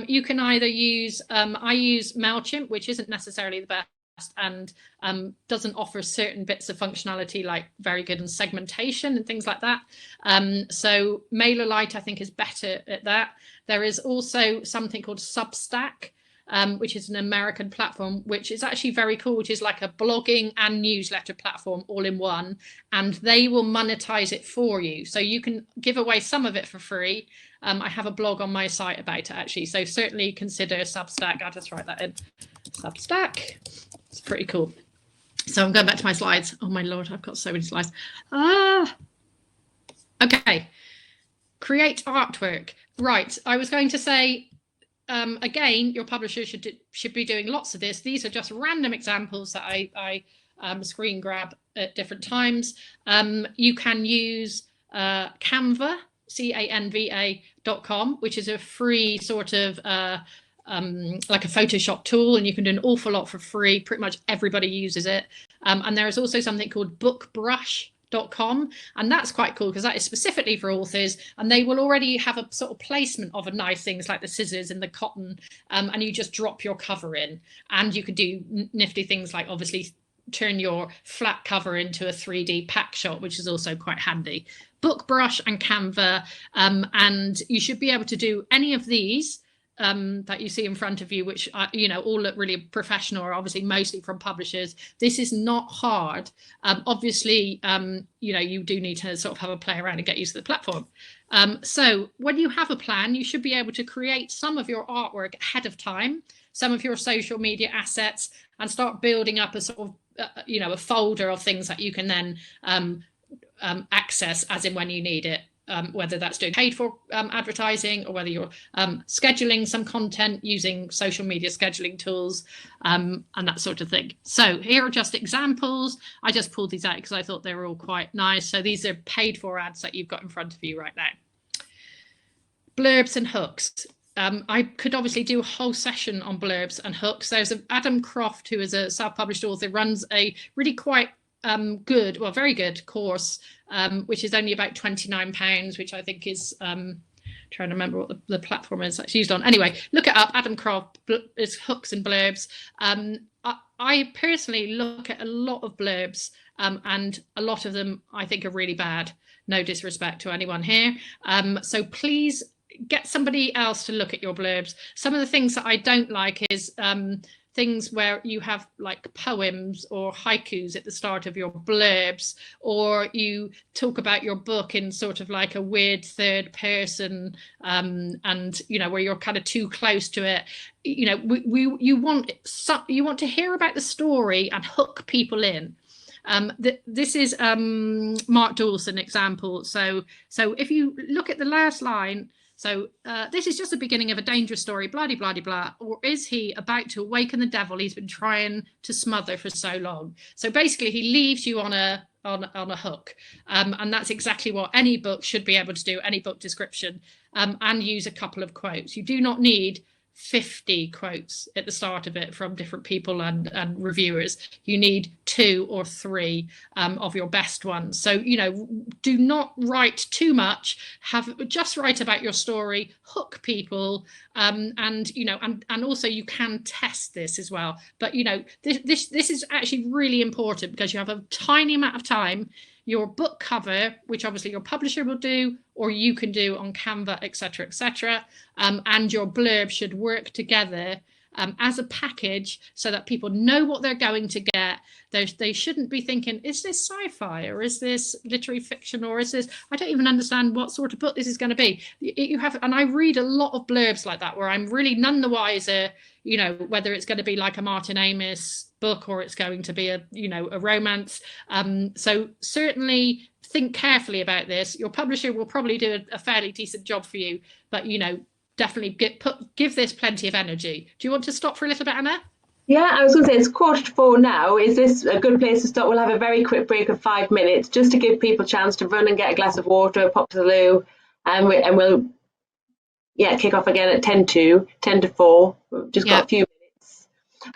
you can either use, I use MailChimp, which isn't necessarily the best, and doesn't offer certain bits of functionality like very good in segmentation and things like that. So MailerLite, I think, is better at that. There is also something called Substack, which is an American platform, which is actually very cool, which is like a blogging and newsletter platform all in one, and they will monetize it for you. So you can give away some of it for free. I have a blog on my site about it, actually. So certainly consider Substack. I'll just write that in. Substack. It's pretty cool. So I'm going back to my slides. Oh my Lord, I've got so many slides. Okay. Create artwork. Right. I was going to say, again, your publisher should be doing lots of this. These are just random examples that I screen grab at different times. You can use Canva, canva.com, which is a free sort of like a Photoshop tool, and you can do an awful lot for free. Pretty much everybody uses it. And there is also something called bookbrush.com, and that's quite cool because that is specifically for authors, and they will already have a sort of placement of a nice things like the scissors and the cotton, and you just drop your cover in, and you could do nifty things like obviously turn your flat cover into a 3D pack shot, which is also quite handy. Bookbrush and Canva, and you should be able to do any of these that you see in front of you, which you know, all look really professional, or obviously mostly from publishers. This is not hard. Obviously, you know, you do need to sort of have a play around and get used to the platform. So when you have a plan, you should be able to create some of your artwork ahead of time, some of your social media assets, and start building up a sort of you know, a folder of things that you can then access as in when you need it. whether that's doing paid for advertising, or whether you're scheduling some content using social media scheduling tools, and that sort of thing. So here are just examples. I just pulled these out because I thought they were all quite nice. So these are paid for ads that you've got in front of you right now. Blurbs and hooks. I could obviously do a whole session on blurbs and hooks. There's Adam Croft, who is a self-published author, runs a really quite good, well, very good course, which is only about £29, which I think is, trying to remember what the platform is that's used on. Anyway, look it up. Adam Croft is hooks and blurbs. I personally look at a lot of blurbs, and a lot of them I think are really bad. No disrespect to anyone here. So please get somebody else to look at your blurbs. Some of the things that I don't like is things where you have like poems or haikus at the start of your blurbs, or you talk about your book in sort of like a weird third person, and you know, where you're kind of too close to it. You know, you want to hear about the story and hook people in. This is Mark Dawson example. So if you look at the last line, so this is just the beginning of a dangerous story, blah, blah, blah, blah. Or is he about to awaken the devil he's been trying to smother for so long? So basically he leaves you on a hook. And that's exactly what any book should be able to do, any book description, and use a couple of quotes. You do not need 50 quotes at the start of it from different people and reviewers. You need 2 or 3 of your best ones. So, you know, do not write too much. Just write about your story, hook people, and you know, and also you can test this as well. But you know, this is actually really important because you have a tiny amount of time. Your book cover, which obviously your publisher will do, or you can do on Canva, etc., etc., and your blurb should work together as a package so that people know what they're going to get. They shouldn't be thinking, is this sci-fi, or is this literary fiction, or is this, I don't even understand what sort of book this is going to be. You have, and I read a lot of blurbs like that where I'm really none the wiser, you know, whether it's going to be like a Martin Amis book or it's going to be a, you know, a romance. So certainly think carefully about this. Your publisher will probably do a fairly decent job for you, but you know, definitely give this plenty of energy. Do you want to stop for a little bit, Anna? Yeah, I was going to say it's 3:45 now. Is this a good place to stop? We'll have a very quick break of 5 minutes just to give people a chance to run and get a glass of water, pop to the loo, and we'll kick off again at 10 to 4. We've just got a few minutes.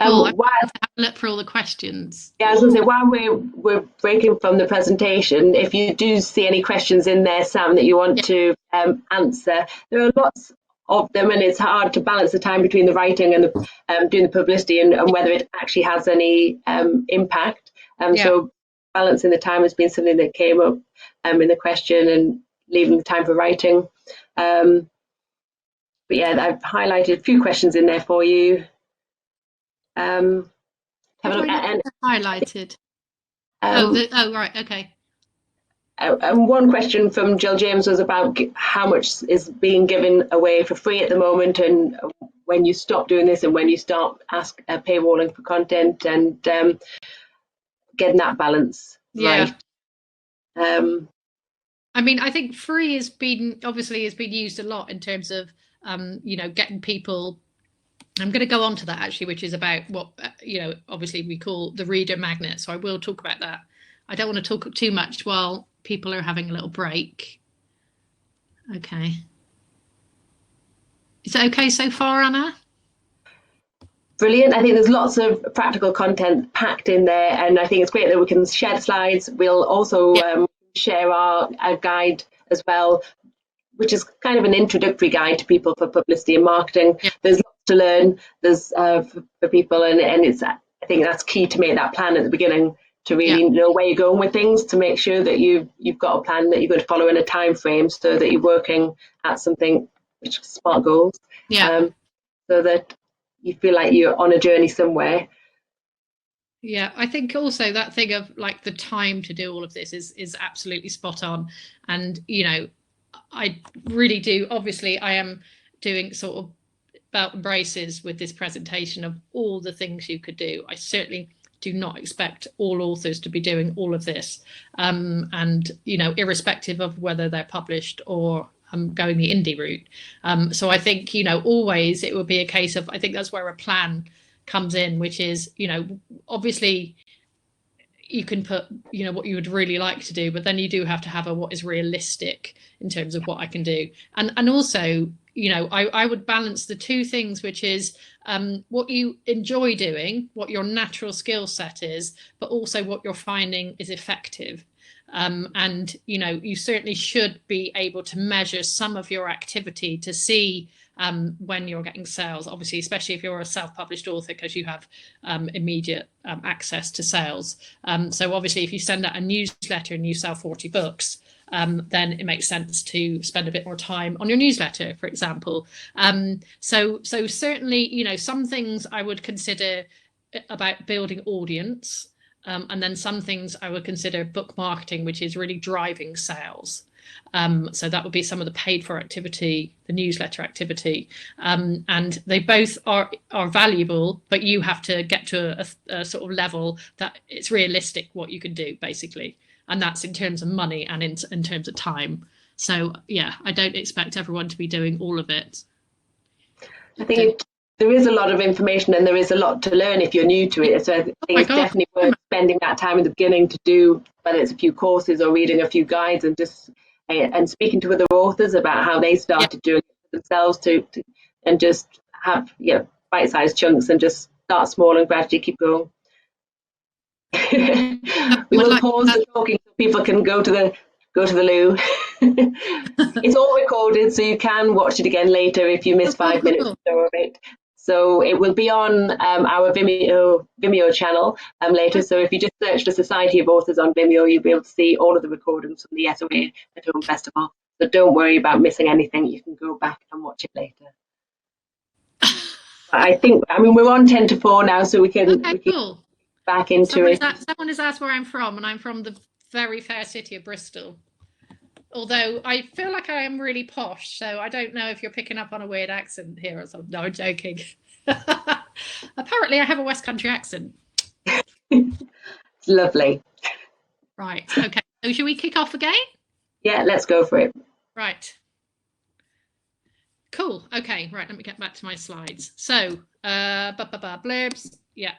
Cool. Have a look for all the questions. Yeah, I was going to say, while we're breaking from the presentation, if you do see any questions in there, Sam, that you want to answer, there are lots of them, and it's hard to balance the time between the writing and the doing the publicity and whether it actually has any impact. So balancing the time has been something that came up in the question, and leaving the time for writing. But yeah, I've highlighted a few questions in there for you. Have a look at highlighted. Right, okay. And one question from Jill James was about how much is being given away for free at the moment, and when you stop doing this and when you start paywalling for content, and getting that balance right. I mean, I think free has been used a lot in terms of you know, getting people. I'm going to go on to that actually, which is about what, you know, obviously we call the reader magnet. So I will talk about that. I don't want to talk too much while people are having a little break. Okay. Is it okay so far, Anna? Brilliant. I think there's lots of practical content packed in there, and I think it's great that we can share the slides. We'll also share our guide as well, which is kind of an introductory guide to people for publicity and marketing. There's lots to learn. There's for people, and it's, I think that's key to make that plan at the beginning, to really know where you're going with things, to make sure that you've got a plan that you're going to follow in a time frame, so that you're working at something which is SMART goals. So that you feel like you're on a journey somewhere. Yeah, I think also that thing of like the time to do all of this is absolutely spot on. And, you know, I really do. Obviously, I am doing sort of belt and braces with this presentation of all the things you could do. I certainly do not expect all authors to be doing all of this. And, you know, irrespective of whether they're published or going the indie route. So I think, you know, always it would be a case of, I think that's where a plan comes in, which is, you know, obviously you can put, you know, what you would really like to do, but then you do have to have a what is realistic in terms of what I can do. And also, you know, I would balance the two things, which is what you enjoy doing, what your natural skill set is, but also what you're finding is effective. And, you know, you certainly should be able to measure some of your activity to see when you're getting sales, obviously, especially if you're a self-published author, because you have immediate access to sales. So obviously, if you send out a newsletter and you sell 40 books, then it makes sense to spend a bit more time on your newsletter, for example. So certainly, you know, some things I would consider about building audience, and then some things I would consider book marketing, which is really driving sales. So that would be some of the paid for activity, the newsletter activity, and they both are valuable, but you have to get to a sort of level that it's realistic what you can do, basically. And that's in terms of money and in terms of time. So, yeah, I don't expect everyone to be doing all of it. I think there is a lot of information and there is a lot to learn if you're new to it. So I think it's definitely worth spending that time in the beginning to do, whether it's a few courses or reading a few guides and just and speaking to other authors about how they started doing it themselves and just have, you know, bite-sized chunks and just start small and gradually keep going. We will pause the talking so people can go to the loo. It's all recorded, so you can watch it again later if you miss 5 minutes or so of it. So it will be on our Vimeo channel later. So if you just search the Society of Authors on Vimeo, you'll be able to see all of the recordings from the SOA at Home Festival. So don't worry about missing anything. You can go back and watch it later. I mean, we're on 10 to 4 now, so we can, cool. Back into it. Someone has asked where I'm from, and I'm from the very fair city of Bristol. Although I feel like I am really posh, so I don't know if you're picking up on a weird accent here or something. No, I'm joking. Apparently, I have a West Country accent. It's lovely. Right. Okay. So should we kick off again? Yeah, let's go for it. Right. Cool. Okay. Right. Let me get back to my slides. So, blurbs. Yep.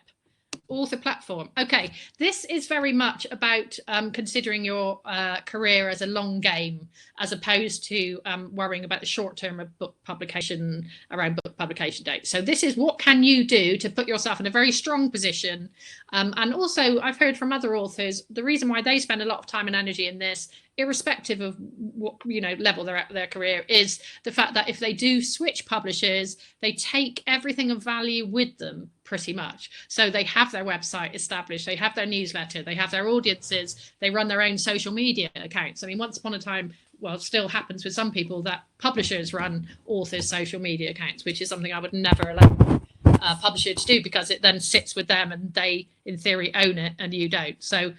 Author platform. Okay, this is very much about considering your career as a long game, as opposed to worrying about the short term of book publication around book publication date. So this is what can you do to put yourself in a very strong position. And also, I've heard from other authors, the reason why they spend a lot of time and energy in this, irrespective of what, you know, level they're at their career, is the fact that if they do switch publishers, they take everything of value with them pretty much. So they have their website established, they have their newsletter, they have their audiences, they run their own social media accounts. I mean, once upon a time, well, it still happens with some people that publishers run authors' social media accounts, which is something I would never allow a publisher to do, because it then sits with them and they, in theory, own it and you don't. So,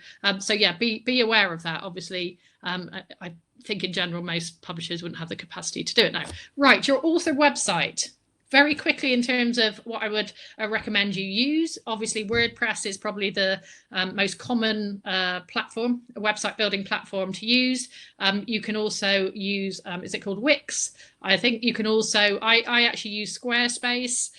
yeah, be aware of that. Obviously, I think in general, most publishers wouldn't have the capacity to do it now. Right, your author website. Very quickly, in terms of what I would recommend you use, obviously WordPress is probably the most common platform, a website building platform to use. You can also use, is it called Wix? I think you can also, I actually use Squarespace.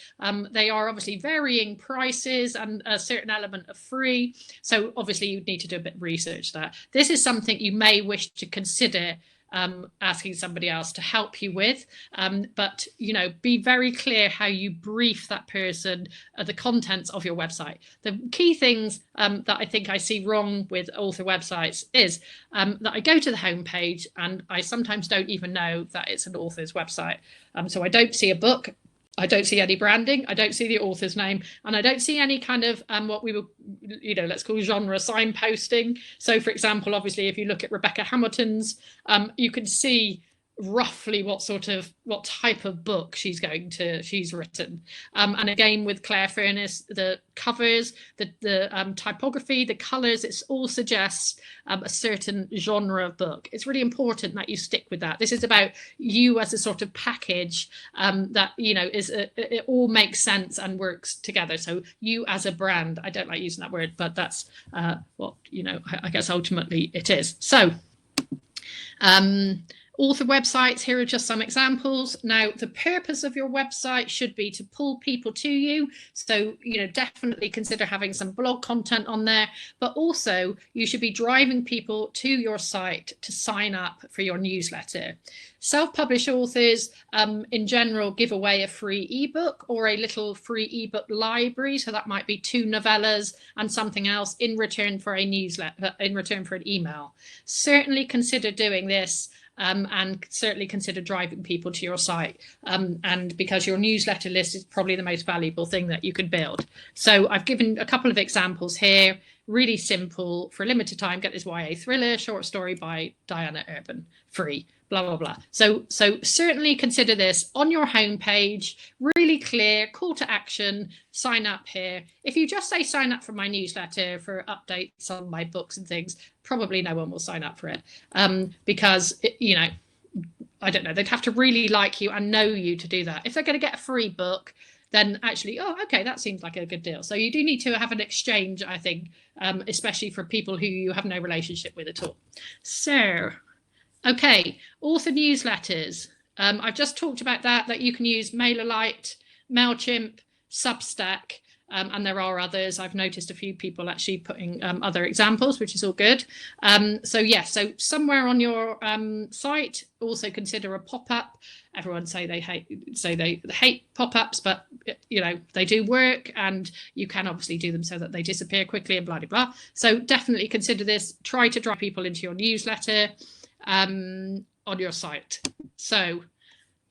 They are obviously varying prices and a certain element of free. So obviously you'd need to do a bit of research there. This is something you may wish to consider asking somebody else to help you with, but you know, be very clear how you brief that person, the contents of your website. The key things that I think I see wrong with author websites is that I go to the homepage and I sometimes don't even know that it's an author's website. So I don't see a book, I don't see any branding, I don't see the author's name, and I don't see any kind of what we would, you know, let's call genre signposting. So for example, obviously, if you look at Rebecca Hamilton's, you can see roughly what type of book she's written. And again, with Claire Furness, the covers, the typography, the colors, it all suggests a certain genre of book. It's really important that you stick with that. This is about you as a sort of package that, you know, it all makes sense and works together. So you as a brand, I don't like using that word, but that's what, you know, I guess ultimately it is. So author websites, here are just some examples. Now, the purpose of your website should be to pull people to you. So, you know, definitely consider having some blog content on there, but also you should be driving people to your site to sign up for your newsletter. Self-published authors in general give away a free ebook or a little free ebook library. So that might be 2 novellas and something else in return for a newsletter, in return for an email. Certainly consider doing this. And certainly consider driving people to your site, and because your newsletter list is probably the most valuable thing that you could build. So I've given a couple of examples here, really simple. For a limited time, get this YA thriller short story by Diana Urban, free, blah, blah, blah. So certainly consider this on your homepage, really clear, call to action, sign up here. If you just say sign up for my newsletter for updates on my books and things, probably no one will sign up for it, because, you know, I don't know, they'd have to really like you and know you to do that. If they're going to get a free book, then actually, oh, okay, that seems like a good deal. So you do need to have an exchange, I think, especially for people who you have no relationship with at all. So, okay, author newsletters. I've just talked about that you can use MailerLite, MailChimp, Substack, and there are others. I've noticed a few people actually putting other examples, which is all good. So somewhere on your site, also consider a pop-up. Everyone say they hate pop-ups, but you know, they do work, and you can obviously do them so that they disappear quickly and blah, blah, blah. So definitely consider this. Try to drive people into your newsletter on your site. So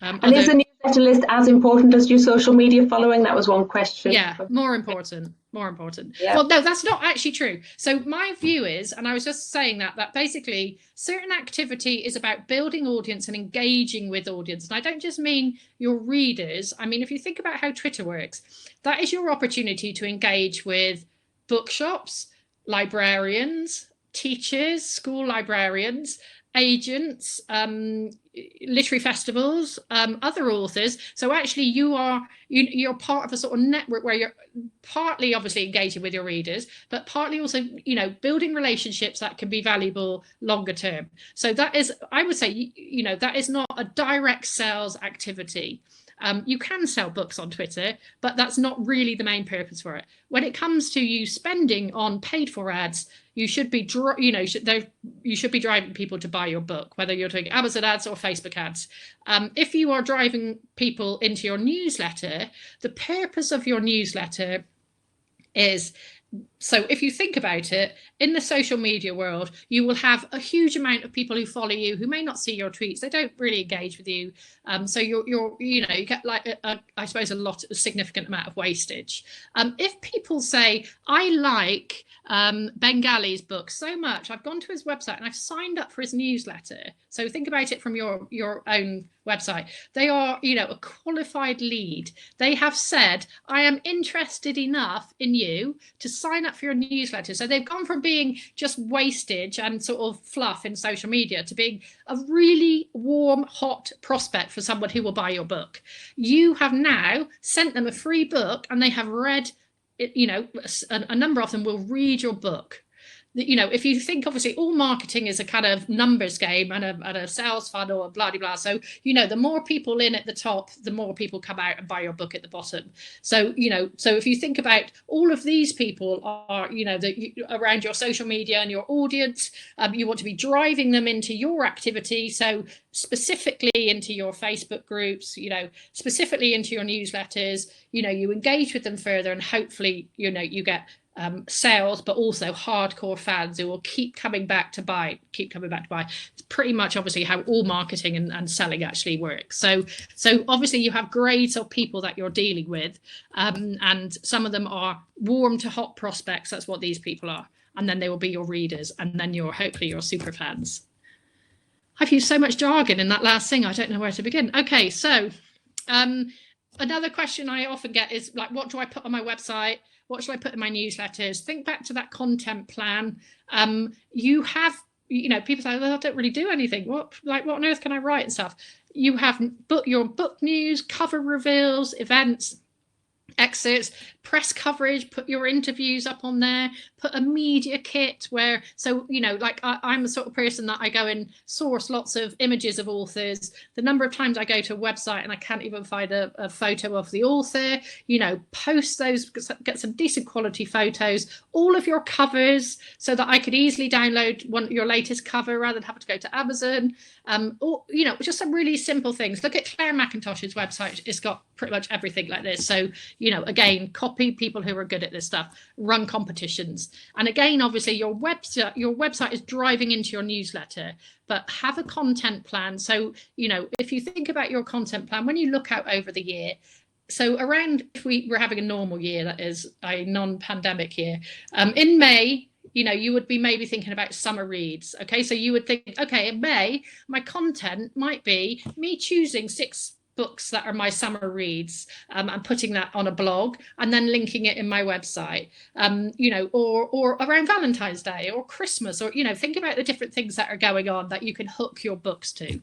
and is the newsletter list as important as your social media following? That was one question. Yeah, more important. Yeah. Well, no, that's not actually true. So my view is, and I was just saying that basically certain activity is about building audience and engaging with audience. And I don't just mean your readers. I mean, if you think about how Twitter works, that is your opportunity to engage with bookshops, librarians, teachers, school librarians, agents, literary festivals, other authors. So actually you're part of a sort of network where you're partly obviously engaging with your readers, but partly also, you know, building relationships that can be valuable longer term. So that is, I would say, you know, that is not a direct sales activity. You can sell books on Twitter, but that's not really the main purpose for it. When it comes to you spending on paid for ads, you should be, you should be driving people to buy your book, whether you're doing Amazon ads or Facebook ads. If you are driving people into your newsletter, the purpose of your newsletter is, so if you think about it, in the social media world, you will have a huge amount of people who follow you who may not see your tweets. They don't really engage with you. So you get like I suppose a significant amount of wastage. If people say, I like Bengali's book so much, I've gone to his website and I've signed up for his newsletter. So think about it from your own website. They are, you know, a qualified lead. They have said, I am interested enough in you to sign up for your newsletter. So they've gone from being just wastage and sort of fluff in social media to being a really warm, hot prospect for someone who will buy your book. You have now sent them a free book and they have read it, you know, a number of them will read your book. You know, if you think, obviously all marketing is a kind of numbers game and a sales funnel and blah, blah, blah. So, you know, the more people in at the top, the more people come out and buy your book at the bottom. So, you know, so if you think about all of these people are, you know, around your social media and your audience, you want to be driving them into your activity. So specifically into your Facebook groups, you know, specifically into your newsletters, you know, you engage with them further and hopefully, you know, you get sales, but also hardcore fans who will keep coming back to buy. It's pretty much obviously how all marketing and selling actually works. So obviously you have grades of people that you're dealing with, and some of them are warm to hot prospects. That's what these people are. And then they will be your readers, and then hopefully your super fans. I've used so much jargon in that last thing, I don't know where to begin. Okay, so another question I often get is like, what do I put on my website? What should I put in my newsletters? Think back to that content plan. You have, people say, well, I don't really do anything. What on earth can I write and stuff? You have your book news, cover reveals, events, excerpts, press coverage, put your interviews up on there, put a media kit where, so, like I'm the sort of person that I go and source lots of images of authors. The number of times I go to a website and I can't even find a photo of the author, post those, get some decent quality photos, all of your covers so that I could easily download your latest cover rather than having to go to Amazon. Or, just some really simple things. Look at Claire McIntosh's website. It's got pretty much everything like this. So, again, copy people who are good at this stuff, run competitions. And again, obviously your website is driving into your newsletter, but have a content plan. So, if you think about your content plan, when you look out over the year, so around, if we were having a normal year, that is a non-pandemic year, in May, you would be maybe thinking about summer reads. Okay, so you would think, okay, in May, my content might be me choosing 6 books that are my summer reads and putting that on a blog and then linking it in my website, or around Valentine's Day or Christmas, or, think about the different things that are going on that you can hook your books to.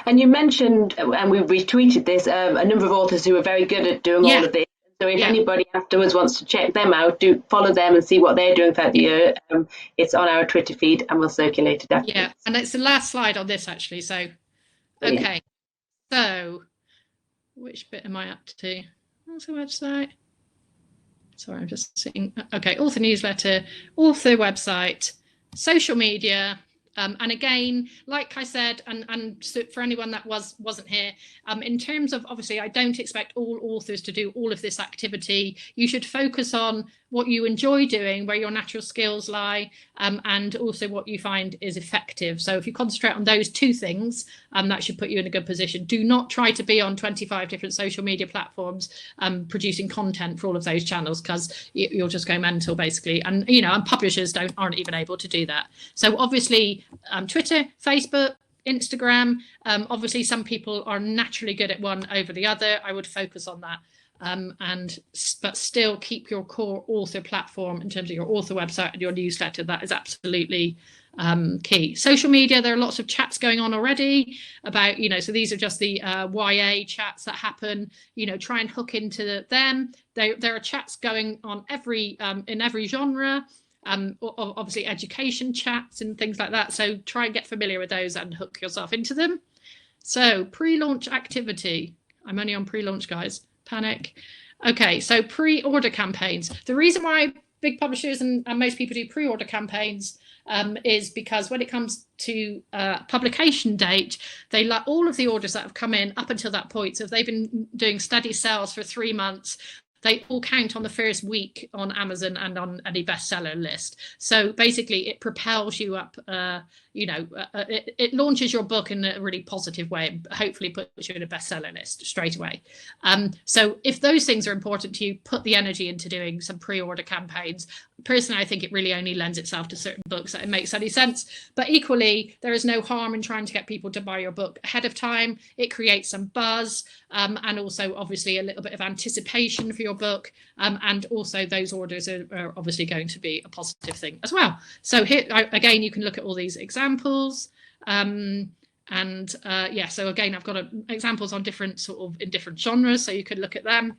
And you mentioned, and we've retweeted this, a number of authors who are very good at doing all of this. So if anybody afterwards wants to check them out, do follow them and see what they're doing throughout the year. It's on our Twitter feed and we'll circulate it afterwards. Yeah, and it's the last slide on this actually. So, Brilliant. Okay. So, which bit am I up to? What's the website? Sorry, I'm just seeing. Okay, author newsletter, author website, social media. And again, like I said, and so for anyone that wasn't here, in terms of, obviously, I don't expect all authors to do all of this activity. You should focus on what you enjoy doing, where your natural skills lie, and also what you find is effective. So if you concentrate on those 2 things, that should put you in a good position. Do not try to be on 25 different social media platforms producing content for all of those channels, because you'll just go mental, basically. And, and publishers aren't even able to do that. So obviously, Twitter, Facebook, Instagram, obviously some people are naturally good at one over the other. I would focus on that. But still keep your core author platform in terms of your author website and your newsletter. That is absolutely key. Social media, there are lots of chats going on already about, so these are just the YA chats that happen, try and hook into them. There are chats going on in every genre. Obviously education chats and things like that. So try and get familiar with those and hook yourself into them. So pre-launch activity. I'm only on pre-launch, guys. Panic. Okay, so pre-order campaigns. The reason why big publishers and most people do pre-order campaigns is because when it comes to publication date, they like all of the orders that have come in up until that point. So if they've been doing steady sales for 3 months, they all count on the first week on Amazon and on any bestseller list. So basically it propels you up, it launches your book in a really positive way and hopefully puts you in a bestseller list straight away. So if those things are important to you, put the energy into doing some pre-order campaigns. Personally, I think it really only lends itself to certain books that it makes any sense. But equally, there is no harm in trying to get people to buy your book ahead of time. It creates some buzz and also obviously a little bit of anticipation for your book. And also those orders are obviously going to be a positive thing as well. So here, again, you can look at all these examples. So again, I've got examples on in different genres, so you could look at them.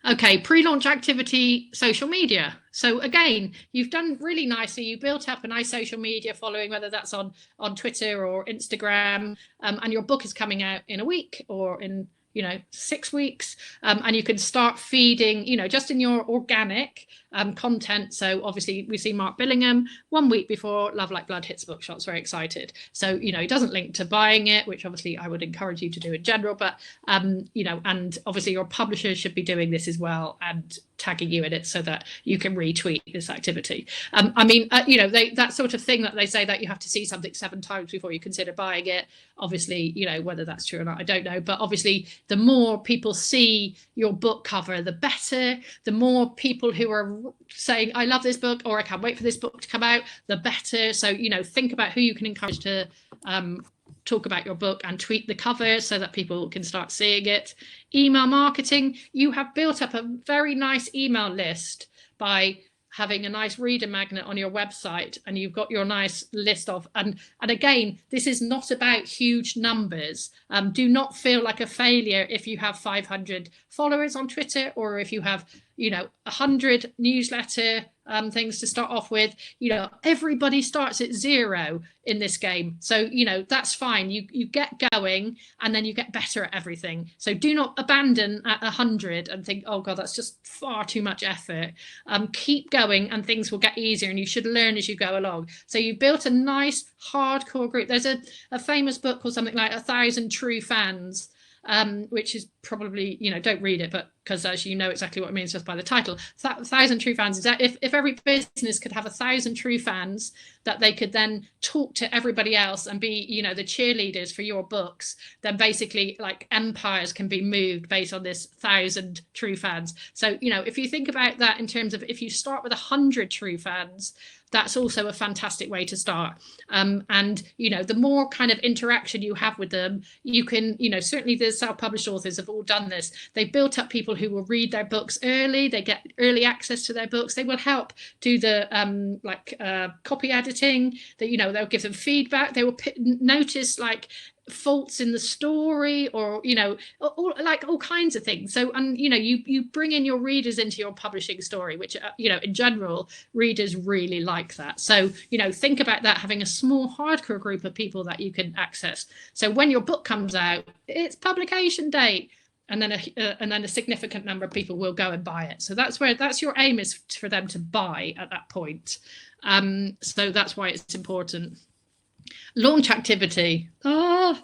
Okay, pre-launch activity, social media. So again, you've done really nicely. You built up a nice social media following, whether that's on Twitter or Instagram, and your book is coming out in a week or in 6 weeks, and you can start feeding, just in your organic content. So obviously we see Mark Billingham 1 week before Love Like Blood hits bookshops, very excited. So, he doesn't link to buying it, which obviously I would encourage you to do in general, but, and obviously your publisher should be doing this as well and tagging you in it so that you can retweet this activity. That sort of thing that they say that you have to see something 7 times before you consider buying it. Obviously, whether that's true or not, I don't know. But obviously the more people see your book cover, the better. The more people who are saying, I love this book, or I can't wait for this book to come out, the better. So, you know, think about who you can encourage to talk about your book and tweet the cover so that people can start seeing it. Email marketing, you have built up a very nice email list by having a nice reader magnet on your website, and you've got your nice list of, and again, this is not about huge numbers. Do not feel like a failure if you have 500 followers on Twitter, or if you have, you know, 100 newsletter things to start off with. You know, everybody starts at 0 in this game, so you know that's fine. You get going, and then you get better at everything. So do not abandon at 100 and think, oh god, that's just far too much effort. Keep going, and things will get easier, and you should learn as you go along. So you've built a nice hardcore group. There's a famous book called something like 1,000 True Fans, which is probably, you know, don't read it, but because as you know exactly what it means just by the title. 1,000 True Fans is that if every business could have 1,000 true fans that they could then talk to everybody else and be, you know, the cheerleaders for your books, then basically like empires can be moved based on this 1,000 true fans. So, you know, if you think about that in terms of, if you start with 100 true fans, that's also a fantastic way to start. And, you know, the more kind of interaction you have with them, you can, you know, certainly the self-published authors have all done this. They've built up people who will read their books early. They get early access to their books. They will help do the copy editing, that, you know, they'll give them feedback. They will notice like faults in the story, or, you know, all kinds of things. So, and you know, you bring in your readers into your publishing story, which you know, in general, readers really like that. So, you know, think about that, having a small hardcore group of people that you can access. So when your book comes out, it's publication date, and then a significant number of people will go and buy it. So that's your aim, is for them to buy at that point. So that's why it's important. Launch activity. Oh,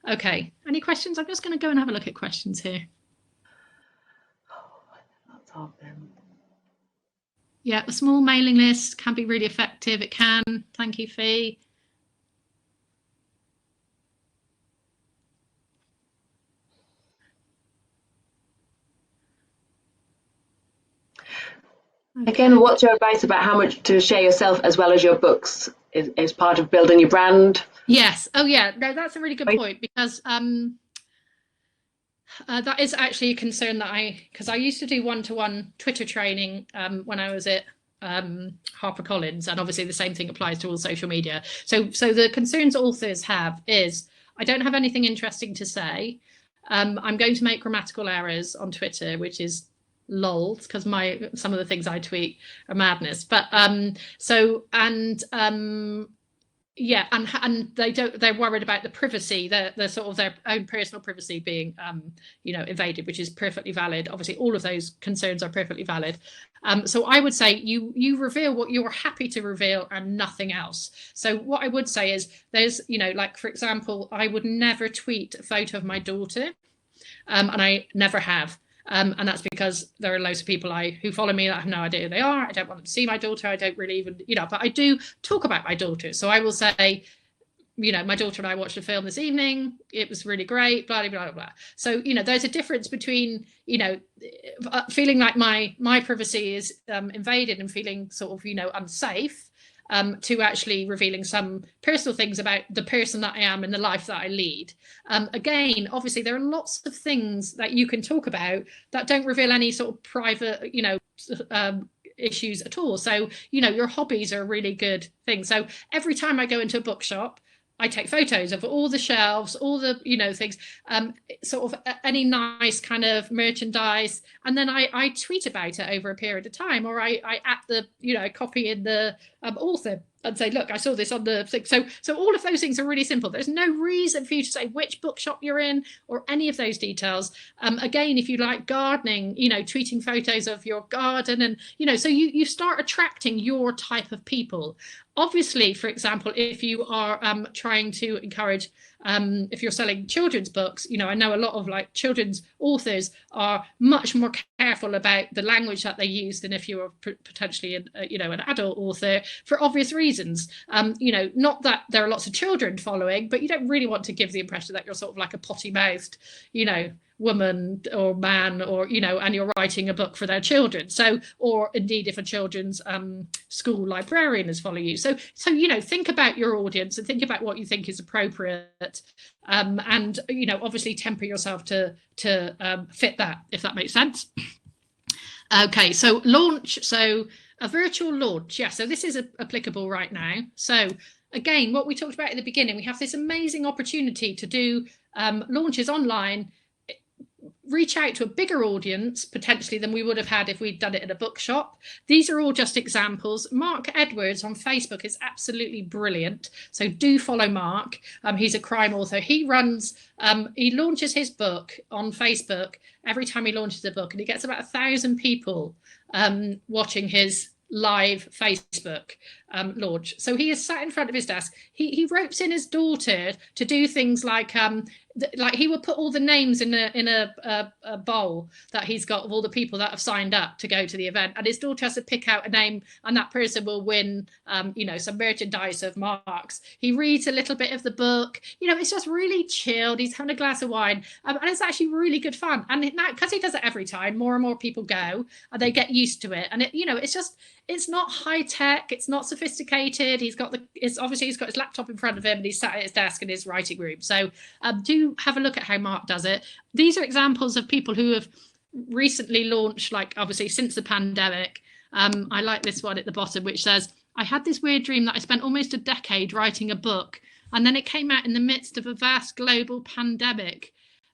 okay. Any questions? I'm just going to go and have a look at questions here. Lots of them. Yeah, a small mailing list can be really effective. It can. Thank you, Fee. Okay. Again, what's your advice about how much to share yourself as well as your books is part of building your brand? Yes. Oh, yeah. No, that's a really good point, because that is actually a concern that because I used to do one-to-one Twitter training when I was at HarperCollins, and obviously the same thing applies to all social media. So the concerns authors have is, I don't have anything interesting to say. I'm going to make grammatical errors on Twitter, which is lols, because some of the things I tweet are madness. But yeah, and they're worried about the privacy, the sort of their own personal privacy being you know, invaded, which is perfectly valid. Obviously all of those concerns are perfectly valid. So I would say you reveal what you're happy to reveal and nothing else. So what I would say is, there's, you know, like for example, I would never tweet a photo of my daughter, and I never have. And that's because there are loads of people who follow me that have no idea who they are. I don't want them to see my daughter. I don't really even, you know, but I do talk about my daughter. So I will say, you know, my daughter and I watched a film this evening. It was really great, blah, blah, blah, blah. So, you know, there's a difference between, you know, feeling like my privacy is invaded and feeling sort of, you know, unsafe, to actually revealing some personal things about the person that I am and the life that I lead. Again, obviously, there are lots of things that you can talk about that don't reveal any sort of private, you know, issues at all. So, you know, your hobbies are a really good thing. So every time I go into a bookshop, I take photos of all the shelves, all the, you know, things, sort of any nice kind of merchandise. And then I tweet about it over a period of time, or I at the, you know, copy in the author and say, look, I saw this on the thing. So all of those things are really simple. There's no reason for you to say which bookshop you're in or any of those details. Again, if you like gardening, you know, tweeting photos of your garden, and, you know, so you start attracting your type of people. Obviously, for example, if you are trying to encourage, if you're selling children's books, you know, I know a lot of like children's authors are much more careful about the language that they use than if you were potentially, you know, an adult author, for obvious reasons. You know, not that there are lots of children following, but you don't really want to give the impression that you're sort of like a potty-mouthed, you know, woman or man, or, you know, and you're writing a book for their children. So, or indeed if a children's school librarian is following you. So, you know, think about your audience and think about what you think is appropriate, and, you know, obviously temper yourself to fit that, if that makes sense. Okay, so launch, so a virtual launch. Yeah, so this is applicable right now. So again, what we talked about at the beginning, we have this amazing opportunity to do launches online, reach out to a bigger audience potentially than we would have had if we'd done it at a bookshop. These are all just examples. Mark Edwards on Facebook is absolutely brilliant, so do follow Mark. He's a crime author. He runs, he launches his book on Facebook every time he launches a book, and he gets about 1,000 people watching his live Facebook launch. So he is sat in front of his desk. He ropes in his daughter to do things like he will put all the names in a bowl that he's got of all the people that have signed up to go to the event, and his daughter has to pick out a name, and that person will win you know, some merchandise of Mark's. He reads a little bit of the book. You know, it's just really chilled. He's having a glass of wine, and it's actually really good fun. And now, because he does it every time, more and more people go and they get used to it. And it, you know, it's just, it's not high tech, it's not sophisticated. He's got obviously he's got his laptop in front of him and he's sat at his desk in his writing room. So do have a look at how Mark does it. These are examples of people who have recently launched, like obviously since the pandemic. I like this one at the bottom, which says, I had this weird dream that I spent almost a decade writing a book, and then it came out in the midst of a vast global pandemic.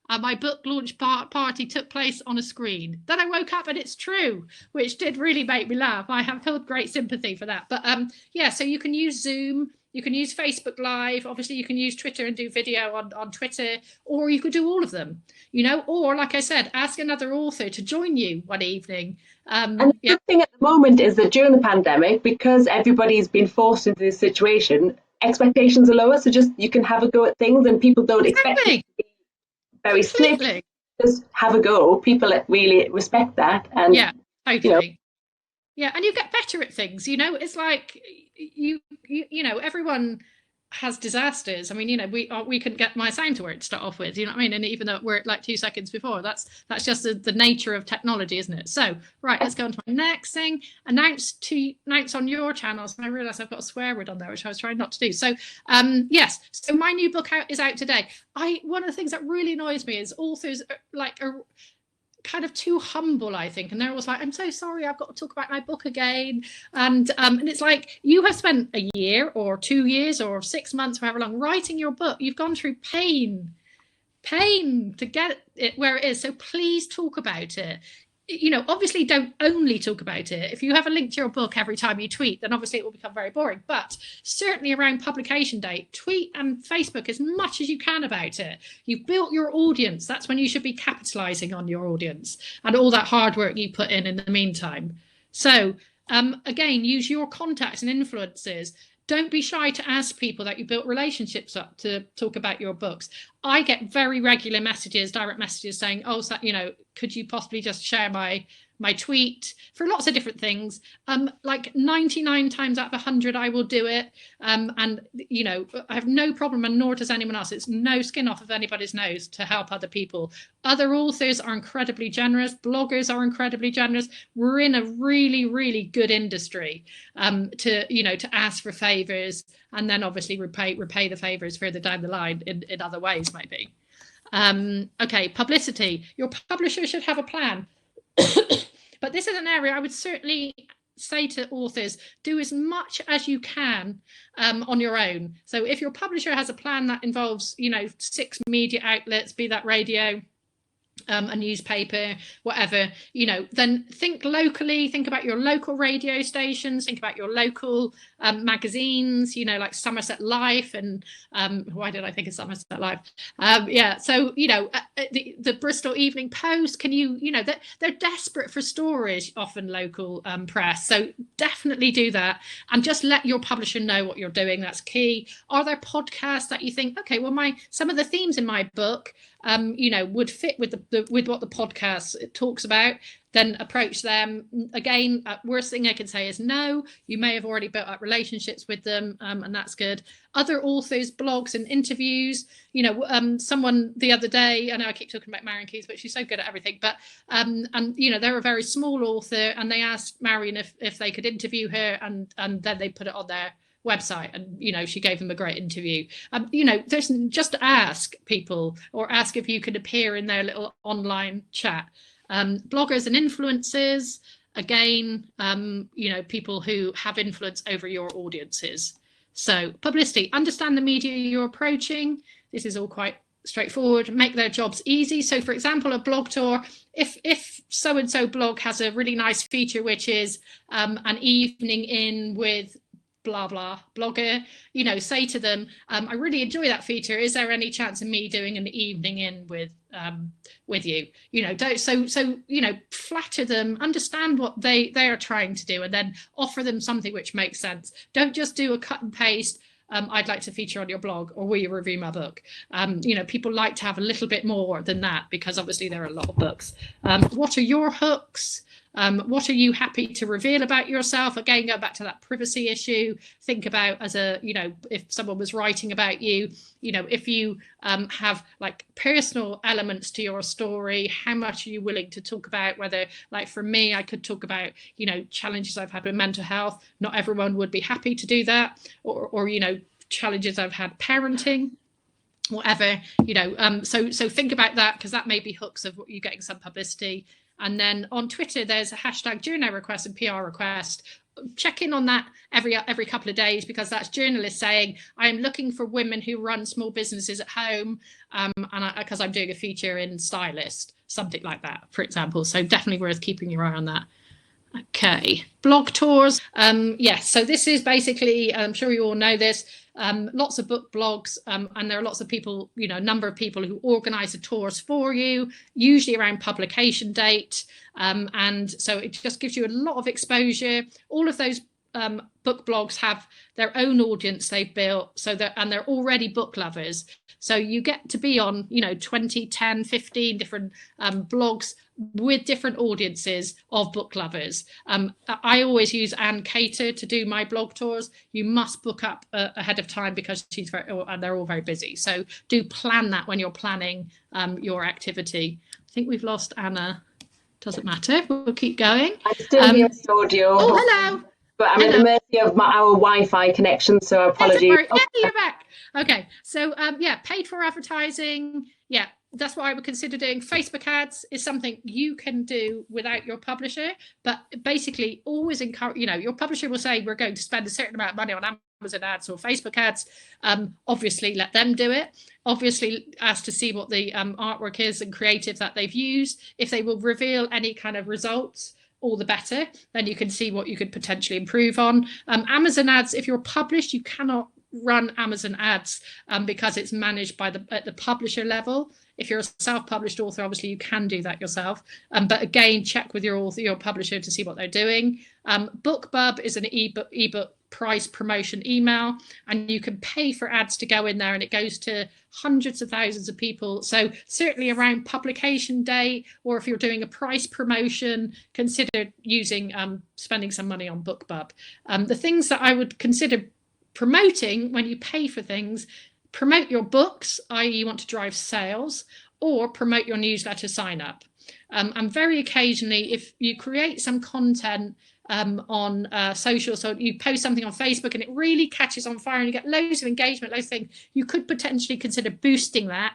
My book launch party took place on a screen. Then I woke up and it's true, which did really make me laugh. I have felt great sympathy for that. But yeah, so you can use Zoom, you can use Facebook Live, obviously you can use Twitter and do video on Twitter, or you could do all of them, you know, or like I said, ask another author to join you one evening. And the good thing at the moment is that during the pandemic, because everybody's been forced into this situation, expectations are lower. So just you can have a go at things, and people don't expect it to be very slick. Just have a go. People really respect that. And yeah, totally. Yeah, and you get better at things. You know, it's like you know, everyone has disasters. I mean, you know, we couldn't get my sound to work to start off with, you know what I mean? And even though it worked like 2 seconds before, that's just the nature of technology, isn't it? So right, let's go on to my next thing. Announce on your channels. And I realize I've got a swear word on there, which I was trying not to do. So yes, so my new book is out today. One of the things that really annoys me is authors are kind of too humble, I think, and they're always like, I'm so sorry, I've got to talk about my book again. And it's like, you have spent a year or 2 years or 6 months, however long, writing your book. You've gone through pain to get it where it is. So please talk about it. You know, obviously don't only talk about it. If you have a link to your book every time you tweet, then obviously it will become very boring. But certainly around publication date, tweet and Facebook as much as you can about it. You've built your audience. That's when you should be capitalizing on your audience and all that hard work you put in the meantime. So again, use your contacts and influencers. Don't be shy to ask people that you built relationships up to talk about your books. I get very regular messages, direct messages saying, oh, so, you know, could you possibly just share my tweet for lots of different things. Like 99 times out of 100, I will do it. And, you know, I have no problem, and nor does anyone else. It's no skin off of anybody's nose to help other people. Other authors are incredibly generous. Bloggers are incredibly generous. We're in a really, really good industry to ask for favors, and then obviously repay the favors further down the line in other ways, maybe. Okay, publicity. Your publisher should have a plan. But this is an area I would certainly say to authors, do as much as you can on your own. So if your publisher has a plan that involves, you know, 6 media outlets, be that radio, a newspaper, whatever, you know, then think locally, think about your local radio stations, think about your local magazines, you know, like Somerset Life, and why did I think of Somerset Life? Yeah, so, you know, the Bristol Evening Post, you know, they're desperate for stories, often local press. So definitely do that, and just let your publisher know what you're doing. That's key. Are there podcasts that you think, okay, well, some of the themes in my book would fit with with what the podcast talks about, then approach them. Again, worst thing I can say is no. You may have already built up relationships with them, and that's good. Other authors, blogs and interviews. Someone the other day, I know I keep talking about Marion Keyes, but she's so good at everything, but and they're a very small author, and they asked Marion if they could interview her, and then they put it on their website, and she gave them a great interview. There's just ask people, or ask if you could appear in their little online chat. Bloggers and influencers, again, people who have influence over your audiences. So publicity, understand the media you're approaching. This is all quite straightforward. Make their jobs easy. So for example, a blog tour, if so-and-so blog has a really nice feature, which is an evening in with blah blah blogger, say to them, I really enjoy that feature, is there any chance of me doing an evening in with you? Flatter them, understand what they are trying to do, and then offer them something which makes sense. Don't just do a cut and paste, I'd like to feature on your blog, or will you review my book? People like to have a little bit more than that, because obviously there are a lot of books. What are your hooks? What are you happy to reveal about yourself? Again, go back to that privacy issue. Think about if someone was writing about you, if you have like personal elements to your story, how much are you willing to talk about? Whether, like for me, I could talk about, challenges I've had with mental health. Not everyone would be happy to do that, or challenges I've had parenting, whatever, so think about that, because that may be hooks of you getting some publicity. And then on Twitter, there's a hashtag journo request and PR request. Check in on that every couple of days, because that's journalists saying, I am looking for women who run small businesses at home, because I'm doing a feature in Stylist, something like that, for example. So definitely worth keeping your eye on that. Okay, blog tours. Yes, so this is basically, I'm sure you all know this, lots of book blogs, and there are lots of people, a number of people who organize the tours for you, usually around publication date. And so it just gives you a lot of exposure. All of those book blogs have their own audience they've built, and they're already book lovers. So you get to be on, 20, 10, 15 different blogs with different audiences of book lovers. I always use Anne Cater to do my blog tours. You must book up ahead of time, because they're all very busy. So do plan that when you're planning your activity. I think we've lost Anna. Doesn't matter. We'll keep going. I'm still here with audio. Oh, hello. But I'm at the mercy of our Wi-Fi connection, so apologies. Yeah, you're back. Okay, so paid for advertising. Yeah, that's what I would consider doing. Facebook ads is something you can do without your publisher, but basically always encourage, your publisher will say, we're going to spend a certain amount of money on Amazon ads or Facebook ads. Obviously let them do it. Obviously ask to see what the artwork is and creative that they've used. If they will reveal any kind of results, all the better, then you can see what you could potentially improve on. Amazon ads, if you're published, you cannot run Amazon ads because it's managed at the publisher level. If you're a self-published author, obviously you can do that yourself. But again, check with your publisher to see what they're doing. BookBub is an ebook price promotion email, and you can pay for ads to go in there, and it goes to hundreds of thousands of people. So certainly around publication day, or if you're doing a price promotion, consider using spending some money on BookBub. The things that I would consider promoting when you pay for things: promote your books, i.e. you want to drive sales, or promote your newsletter sign up. And very occasionally, if you create some content on social, so you post something on Facebook and it really catches on fire and you get loads of engagement, loads of things, you could potentially consider boosting that,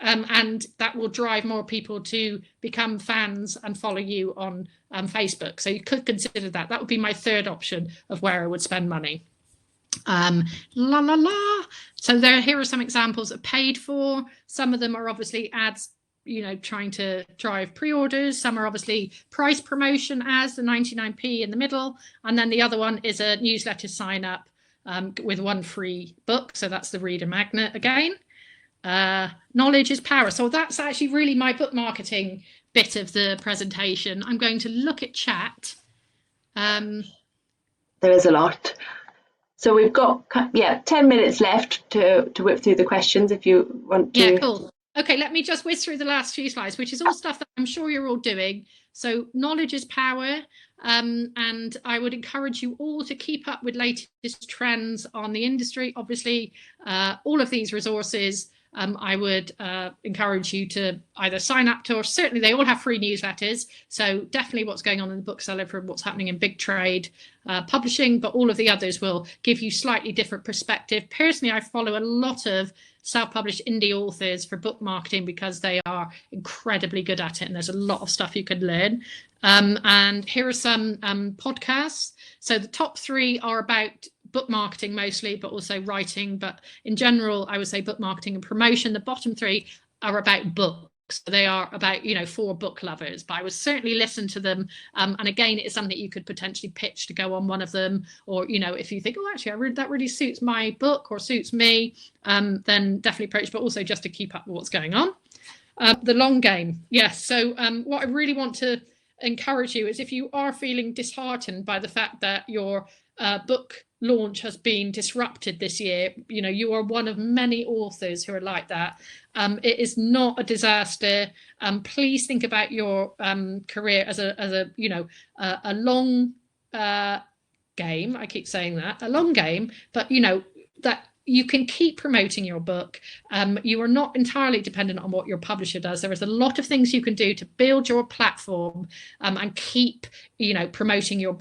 and that will drive more people to become fans and follow you on Facebook. So you could consider that. That would be my third option of where I would spend money. So here are some examples of paid for. Some of them are obviously ads, trying to drive pre-orders. Some are obviously price promotion ads, the 99p in the middle, and then the other one is a newsletter sign up with one free book. So that's the reader magnet again. Knowledge is power. So that's actually really my book marketing bit of the presentation. I'm going to look at chat. There is a lot. So we've got 10 minutes left to whip through the questions if you want to. Yeah, cool. Okay, let me just whiz through the last few slides, which is all stuff that I'm sure you're all doing. So knowledge is power. And I would encourage you all to keep up with latest trends on the industry. Obviously, all of these resources, I would encourage you to either sign up to, or certainly they all have free newsletters. So definitely what's going on in the bookseller, from what's happening in big trade publishing, but all of the others will give you slightly different perspective. Personally, I follow a lot of self-published indie authors for book marketing because they are incredibly good at it, and there's a lot of stuff you can learn. And here are some podcasts. So the top 3 are about book marketing mostly, but also writing. But in general, I would say book marketing and promotion. The bottom 3 are about books. So they are about, for book lovers, but I would certainly listen to them. And again, it's something you could potentially pitch to go on one of them. Or, if you think, oh, actually, that really suits my book or suits me, then definitely approach, but also just to keep up with what's going on. The long game. Yes. So what I really want to encourage you is, if you are feeling disheartened by the fact that your book launch has been disrupted this year, you are one of many authors who are like that. It is not a disaster. Please think about your career as a long game. I keep saying that, a long game, but that you can keep promoting your book. You are not entirely dependent on what your publisher does. There is a lot of things you can do to build your platform and keep, promoting your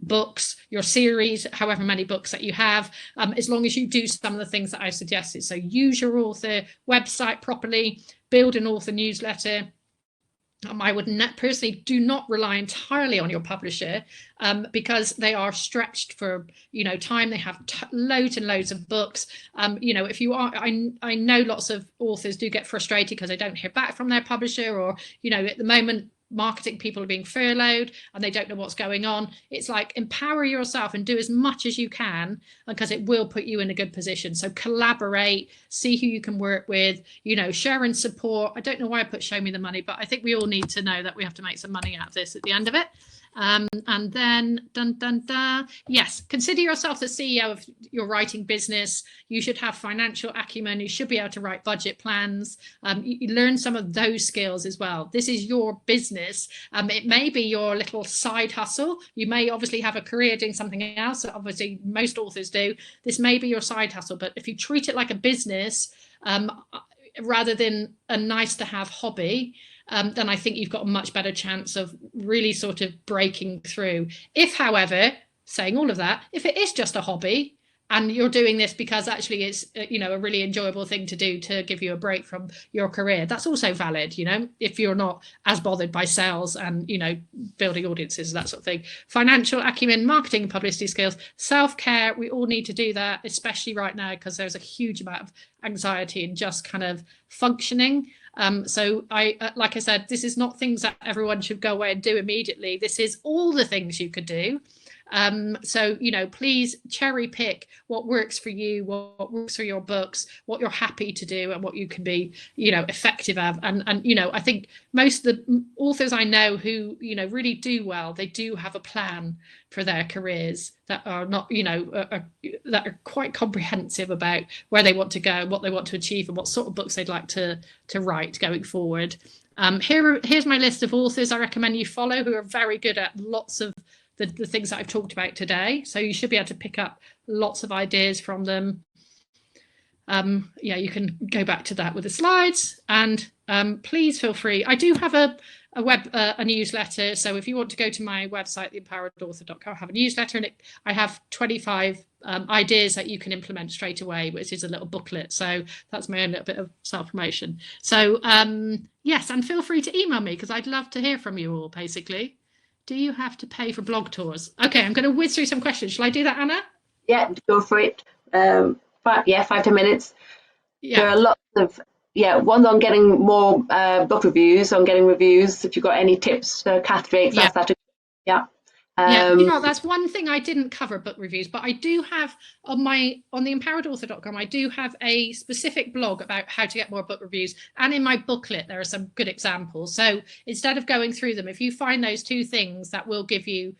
books, your series, however many books that you have, as long as you do some of the things that I suggested. So use your author website properly, build an author newsletter. I would personally do not rely entirely on your publisher because they are stretched for time. They have loads and loads of books. If you are, I know lots of authors do get frustrated because they don't hear back from their publisher, or at the moment marketing people are being furloughed and they don't know what's going on. It's like, empower yourself and do as much as you can, because it will put you in a good position. So collaborate, see who you can work with, share and support. I don't know why I put show me the money, but I think we all need to know that we have to make some money out of this at the end of it. And then, yes, consider yourself the CEO of your writing business. You should have financial acumen. You should be able to write budget plans. You learn some of those skills as well. This is your business. It may be your little side hustle. You may obviously have a career doing something else. Obviously, most authors do. This may be your side hustle, but if you treat it like a business, rather than a nice to have hobby, then I think you've got a much better chance of really sort of breaking through. If, however, saying all of that, if it is just a hobby and you're doing this because actually it's a really enjoyable thing to do to give you a break from your career, that's also valid. If you're not as bothered by sales and building audiences, that sort of thing. Financial acumen, marketing and publicity skills, self-care, we all need to do that, especially right now because there's a huge amount of anxiety and just kind of functioning. So like I said, this is not things that everyone should go away and do immediately. This is all the things you could do. So, please cherry pick what works for you, what works for your books, what you're happy to do and what you can be, effective at. And I think most of the authors I know who, really do well, they do have a plan for their careers that are not, that are quite comprehensive about where they want to go, what they want to achieve and what sort of books they'd like to write going forward. Here's my list of authors I recommend you follow who are very good at lots of the things that I've talked about today. So you should be able to pick up lots of ideas from them. You can go back to that with the slides, and please feel free. I do have a newsletter. So if you want to go to my website, theempoweredauthor.com, I have a newsletter, and I have 25 ideas that you can implement straight away, which is a little booklet. So that's my own little bit of self-promotion. So yes, and feel free to email me because I'd love to hear from you all, basically. Do you have to pay for blog tours? Okay, I'm going to whiz through some questions. Shall I do that, Anna? Yeah, go for it. 5-10 minutes. Yeah. There are lots of, ones on getting more book reviews, on getting reviews. If you've got any tips, Catherine, that's that. Yeah. That's one thing I didn't cover, book reviews, but I do have on the empoweredauthor.com, I do have a specific blog about how to get more book reviews. And in my booklet, there are some good examples. So instead of going through them, if you find those two things that will give you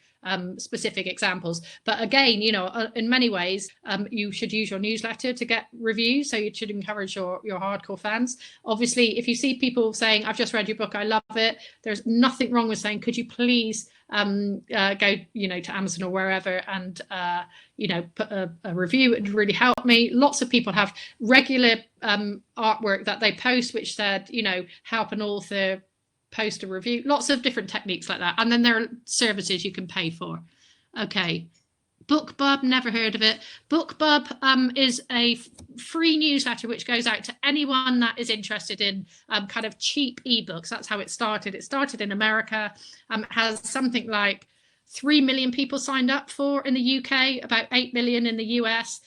specific examples. But again, you know, in many ways, you should use your newsletter to get reviews. So you should encourage your hardcore fans. Obviously, if you see people saying, I've just read your book, I love it, there's nothing wrong with saying, could you please go, you know, to Amazon or wherever and, you know, put a review. It would really help me. Lots of people have regular artwork that they post, which said, you know, help an author post a review. Lots of different techniques like that. And then there are services you can pay for. Okay. BookBub, never heard of it. BookBub is a free newsletter which goes out to anyone that is interested in kind of cheap ebooks. That's how it started. It started in America. It has something like 3 million people signed up for in the UK, about 8 million in the US.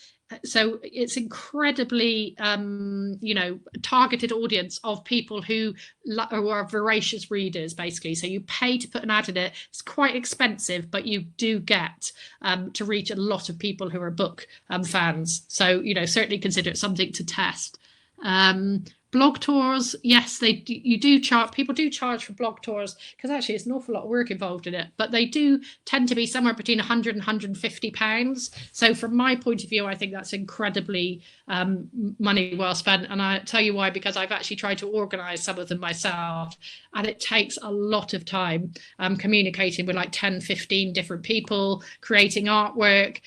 So it's incredibly, you know, targeted audience of people who are voracious readers, basically. So you pay to put an ad in it. It's quite expensive, but you do get to reach a lot of people who are book fans. So, you know, certainly consider it something to test. Blog tours, yes, you do charge. People do charge for blog tours because actually it's an awful lot of work involved in it, but they do tend to be somewhere between 100 and 150 pounds. So from my point of view, I think that's incredibly money well spent. And I tell you why, because I've actually tried to organize some of them myself, and it takes a lot of time communicating with like 10, 15 different people, creating artwork,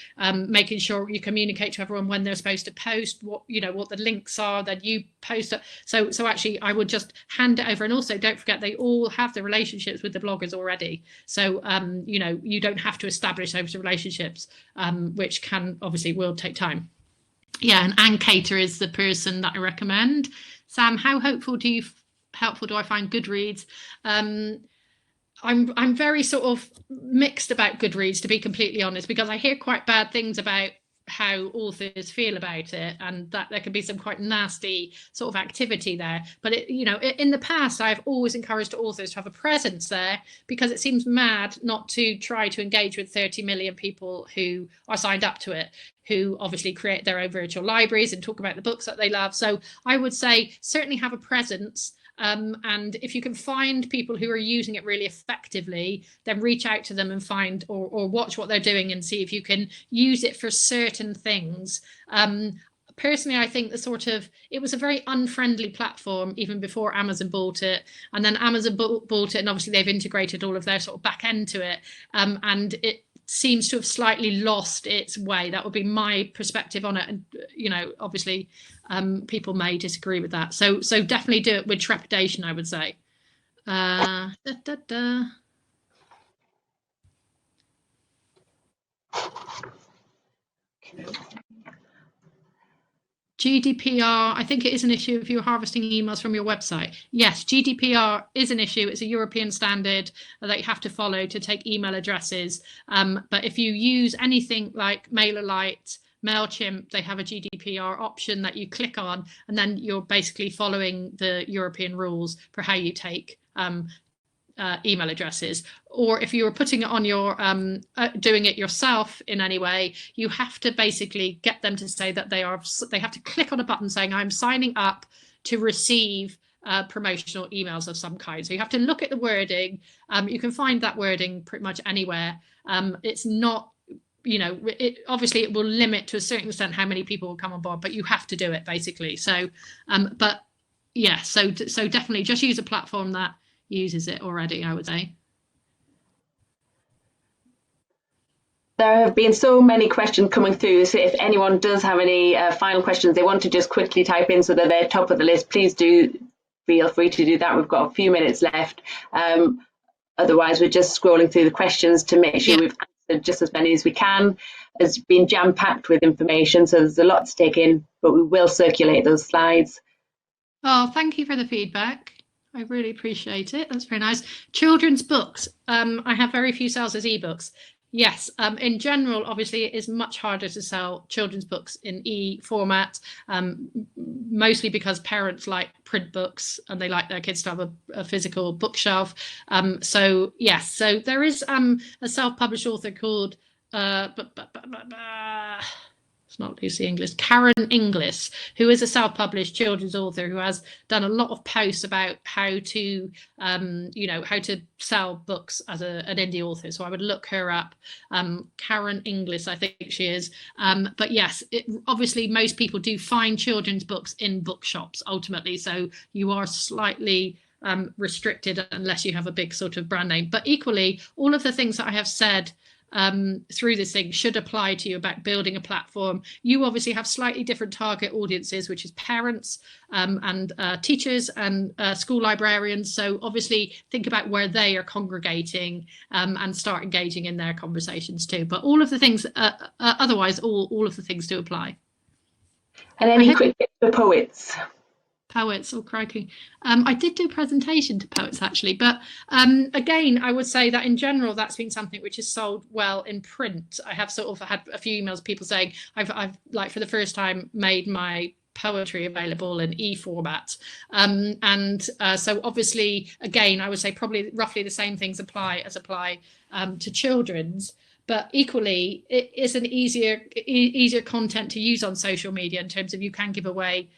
making sure you communicate to everyone when they're supposed to post, what, you know, what the links are, then you post it. So actually I would just hand it over. And also don't forget, they all have the relationships with the bloggers already. So, you know, you don't have to establish those relationships, which can obviously will take time. Yeah, and Ann Cater is the person that I recommend. Sam, how helpful do I find Goodreads? I'm very sort of mixed about Goodreads, to be completely honest, because I hear quite bad things about how authors feel about it, and that there can be some quite nasty sort of activity there. But it, you know, in the past, I've always encouraged authors to have a presence there, because it seems mad not to try to engage with 30 million people who are signed up to it, who obviously create their own virtual libraries and talk about the books that they love. So I would say certainly have a presence. And if you can find people who are using it really effectively, then reach out to them and find or watch what they're doing and see if you can use it for certain things. Personally, I think it was a very unfriendly platform even before Amazon bought it. And then Amazon bought it, and obviously they've integrated all of their sort of back end to it. And it seems to have slightly lost its way. That would be my perspective on it. And, you know, obviously people may disagree with that. So definitely do it with trepidation, I would say. GDPR, I think it is an issue if you're harvesting emails from your website. Yes, GDPR is an issue. It's a European standard that you have to follow to take email addresses. But if you use anything like MailerLite, MailChimp, they have a GDPR option that you click on, and then you're basically following the European rules for how you take email addresses. Or if you were putting it on your doing it yourself in any way, you have to basically get them to say that they have to click on a button saying, I'm signing up to receive promotional emails of some kind. So you have to look at the wording. You can find that wording pretty much anywhere. It's not, you know, obviously it will limit to a certain extent how many people will come on board, but you have to do it basically. So but yeah, so definitely just use a platform that uses it already, I would say. There have been so many questions coming through, so if anyone does have any final questions they want to just quickly type in so that they're top of the list, please do feel free to do that. We've got a few minutes left. Otherwise we're just scrolling through the questions to make sure we've answered just as many as we can. It's been jam-packed with information, so there's a lot to take in, but we will circulate those slides. Oh, thank you for the feedback. I really appreciate it. That's very nice. Children's books. I have very few sales as ebooks. Yes, in general, obviously, it is much harder to sell children's books in e-format, mostly because parents like print books and they like their kids to have a physical bookshelf. So, yes, so there is a self-published author called, it's not Lucy Inglis, Karen Inglis, who is a self-published children's author who has done a lot of posts about how to, how to sell books as an indie author. So I would look her up. Karen Inglis, I think she is. But yes, obviously most people do find children's books in bookshops ultimately. So you are slightly restricted unless you have a big sort of brand name. But equally, all of the things that I have said through this thing should apply to you about building a platform. You obviously have slightly different target audiences, which is parents and teachers and school librarians. So obviously think about where they are congregating and start engaging in their conversations too. But all of the things, otherwise, all of the things do apply. And any quick tips for poets? Poets, crikey. I did do a presentation to poets actually, but again, I would say that in general, that's been something which is sold well in print. I have sort of had a few emails, people saying I've like for the first time made my poetry available in e-format. So obviously, again, I would say probably roughly the same things apply to children's. But equally, it is an easier content to use on social media in terms of you can give away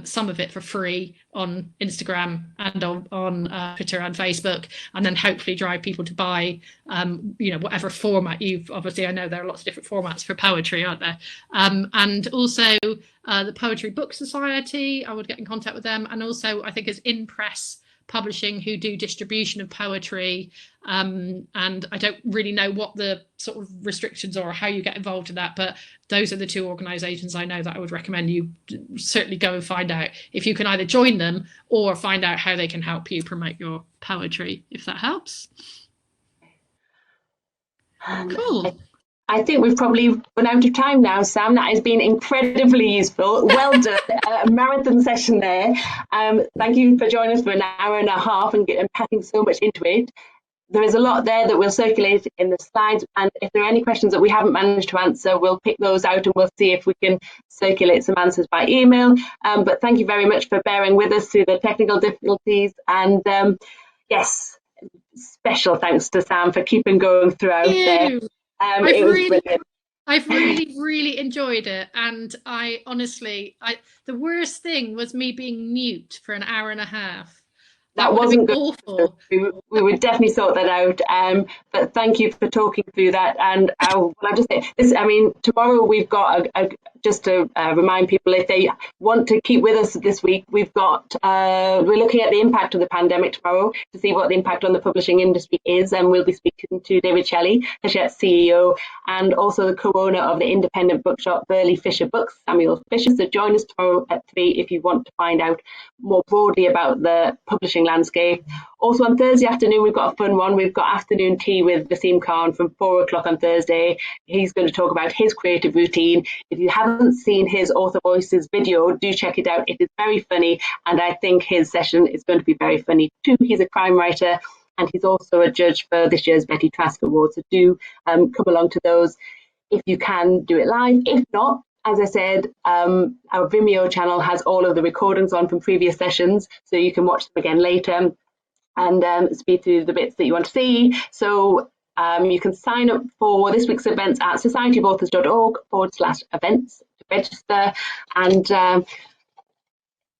some of it for free on Instagram and on Twitter and Facebook, and then hopefully drive people to buy, whatever format you've. Obviously, I know there are lots of different formats for poetry, aren't there? And also the Poetry Book Society, I would get in contact with them, and also I think is In Press Publishing, who do distribution of poetry, and I don't really know what the sort of restrictions are or how you get involved in that, but those are the two organizations I know that I would recommend you certainly go and find out if you can either join them or find out how they can help you promote your poetry, if that helps. Cool. I think we've probably run out of time now, Sam. That has been incredibly useful. Well done. A marathon session there. Thank you for joining us for an hour and a half and packing so much into it. There is a lot there that we'll circulate in the slides. And if there are any questions that we haven't managed to answer, we'll pick those out and we'll see if we can circulate some answers by email. But thank you very much for bearing with us through the technical difficulties. And yes, special thanks to Sam for keeping going throughout there. I've really enjoyed it, and I honestly, the worst thing was me being mute for an hour and a half. That wasn't good. Awful. We would definitely sort that out. But thank you for talking through that. And I'll just say this. I mean, tomorrow we've got just to remind people, if they want to keep with us this week, we've got we're looking at the impact of the pandemic tomorrow to see what the impact on the publishing industry is, and we'll be speaking to David Shelley, Hachette's CEO, and also the co-owner of the independent bookshop Burley Fisher Books, Samuel Fisher. So join us tomorrow at 3 if you want to find out more broadly about the publishing landscape. Also on Thursday afternoon, we've got a fun one. We've got afternoon tea with Vaseem Khan from 4 o'clock on Thursday. He's going to talk about his creative routine. If you haven't seen his Author Voices video, do check it out. It is very funny, and I think his session is going to be very funny too. He's a crime writer, and he's also a judge for this year's Betty Trask Awards. So do come along to those if you can do it live. If not, as I said, our Vimeo channel has all of the recordings on from previous sessions, so you can watch them again later and speed through the bits that you want to see. So you can sign up for this week's events at societyofauthors.org/events to register. And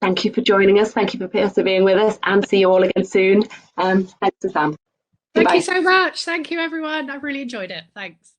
thank you for joining us. Thank you for persevering with us, and see you all again soon. Thanks to Sam. Thank you so much. Thank you, everyone. I really enjoyed it. Thanks.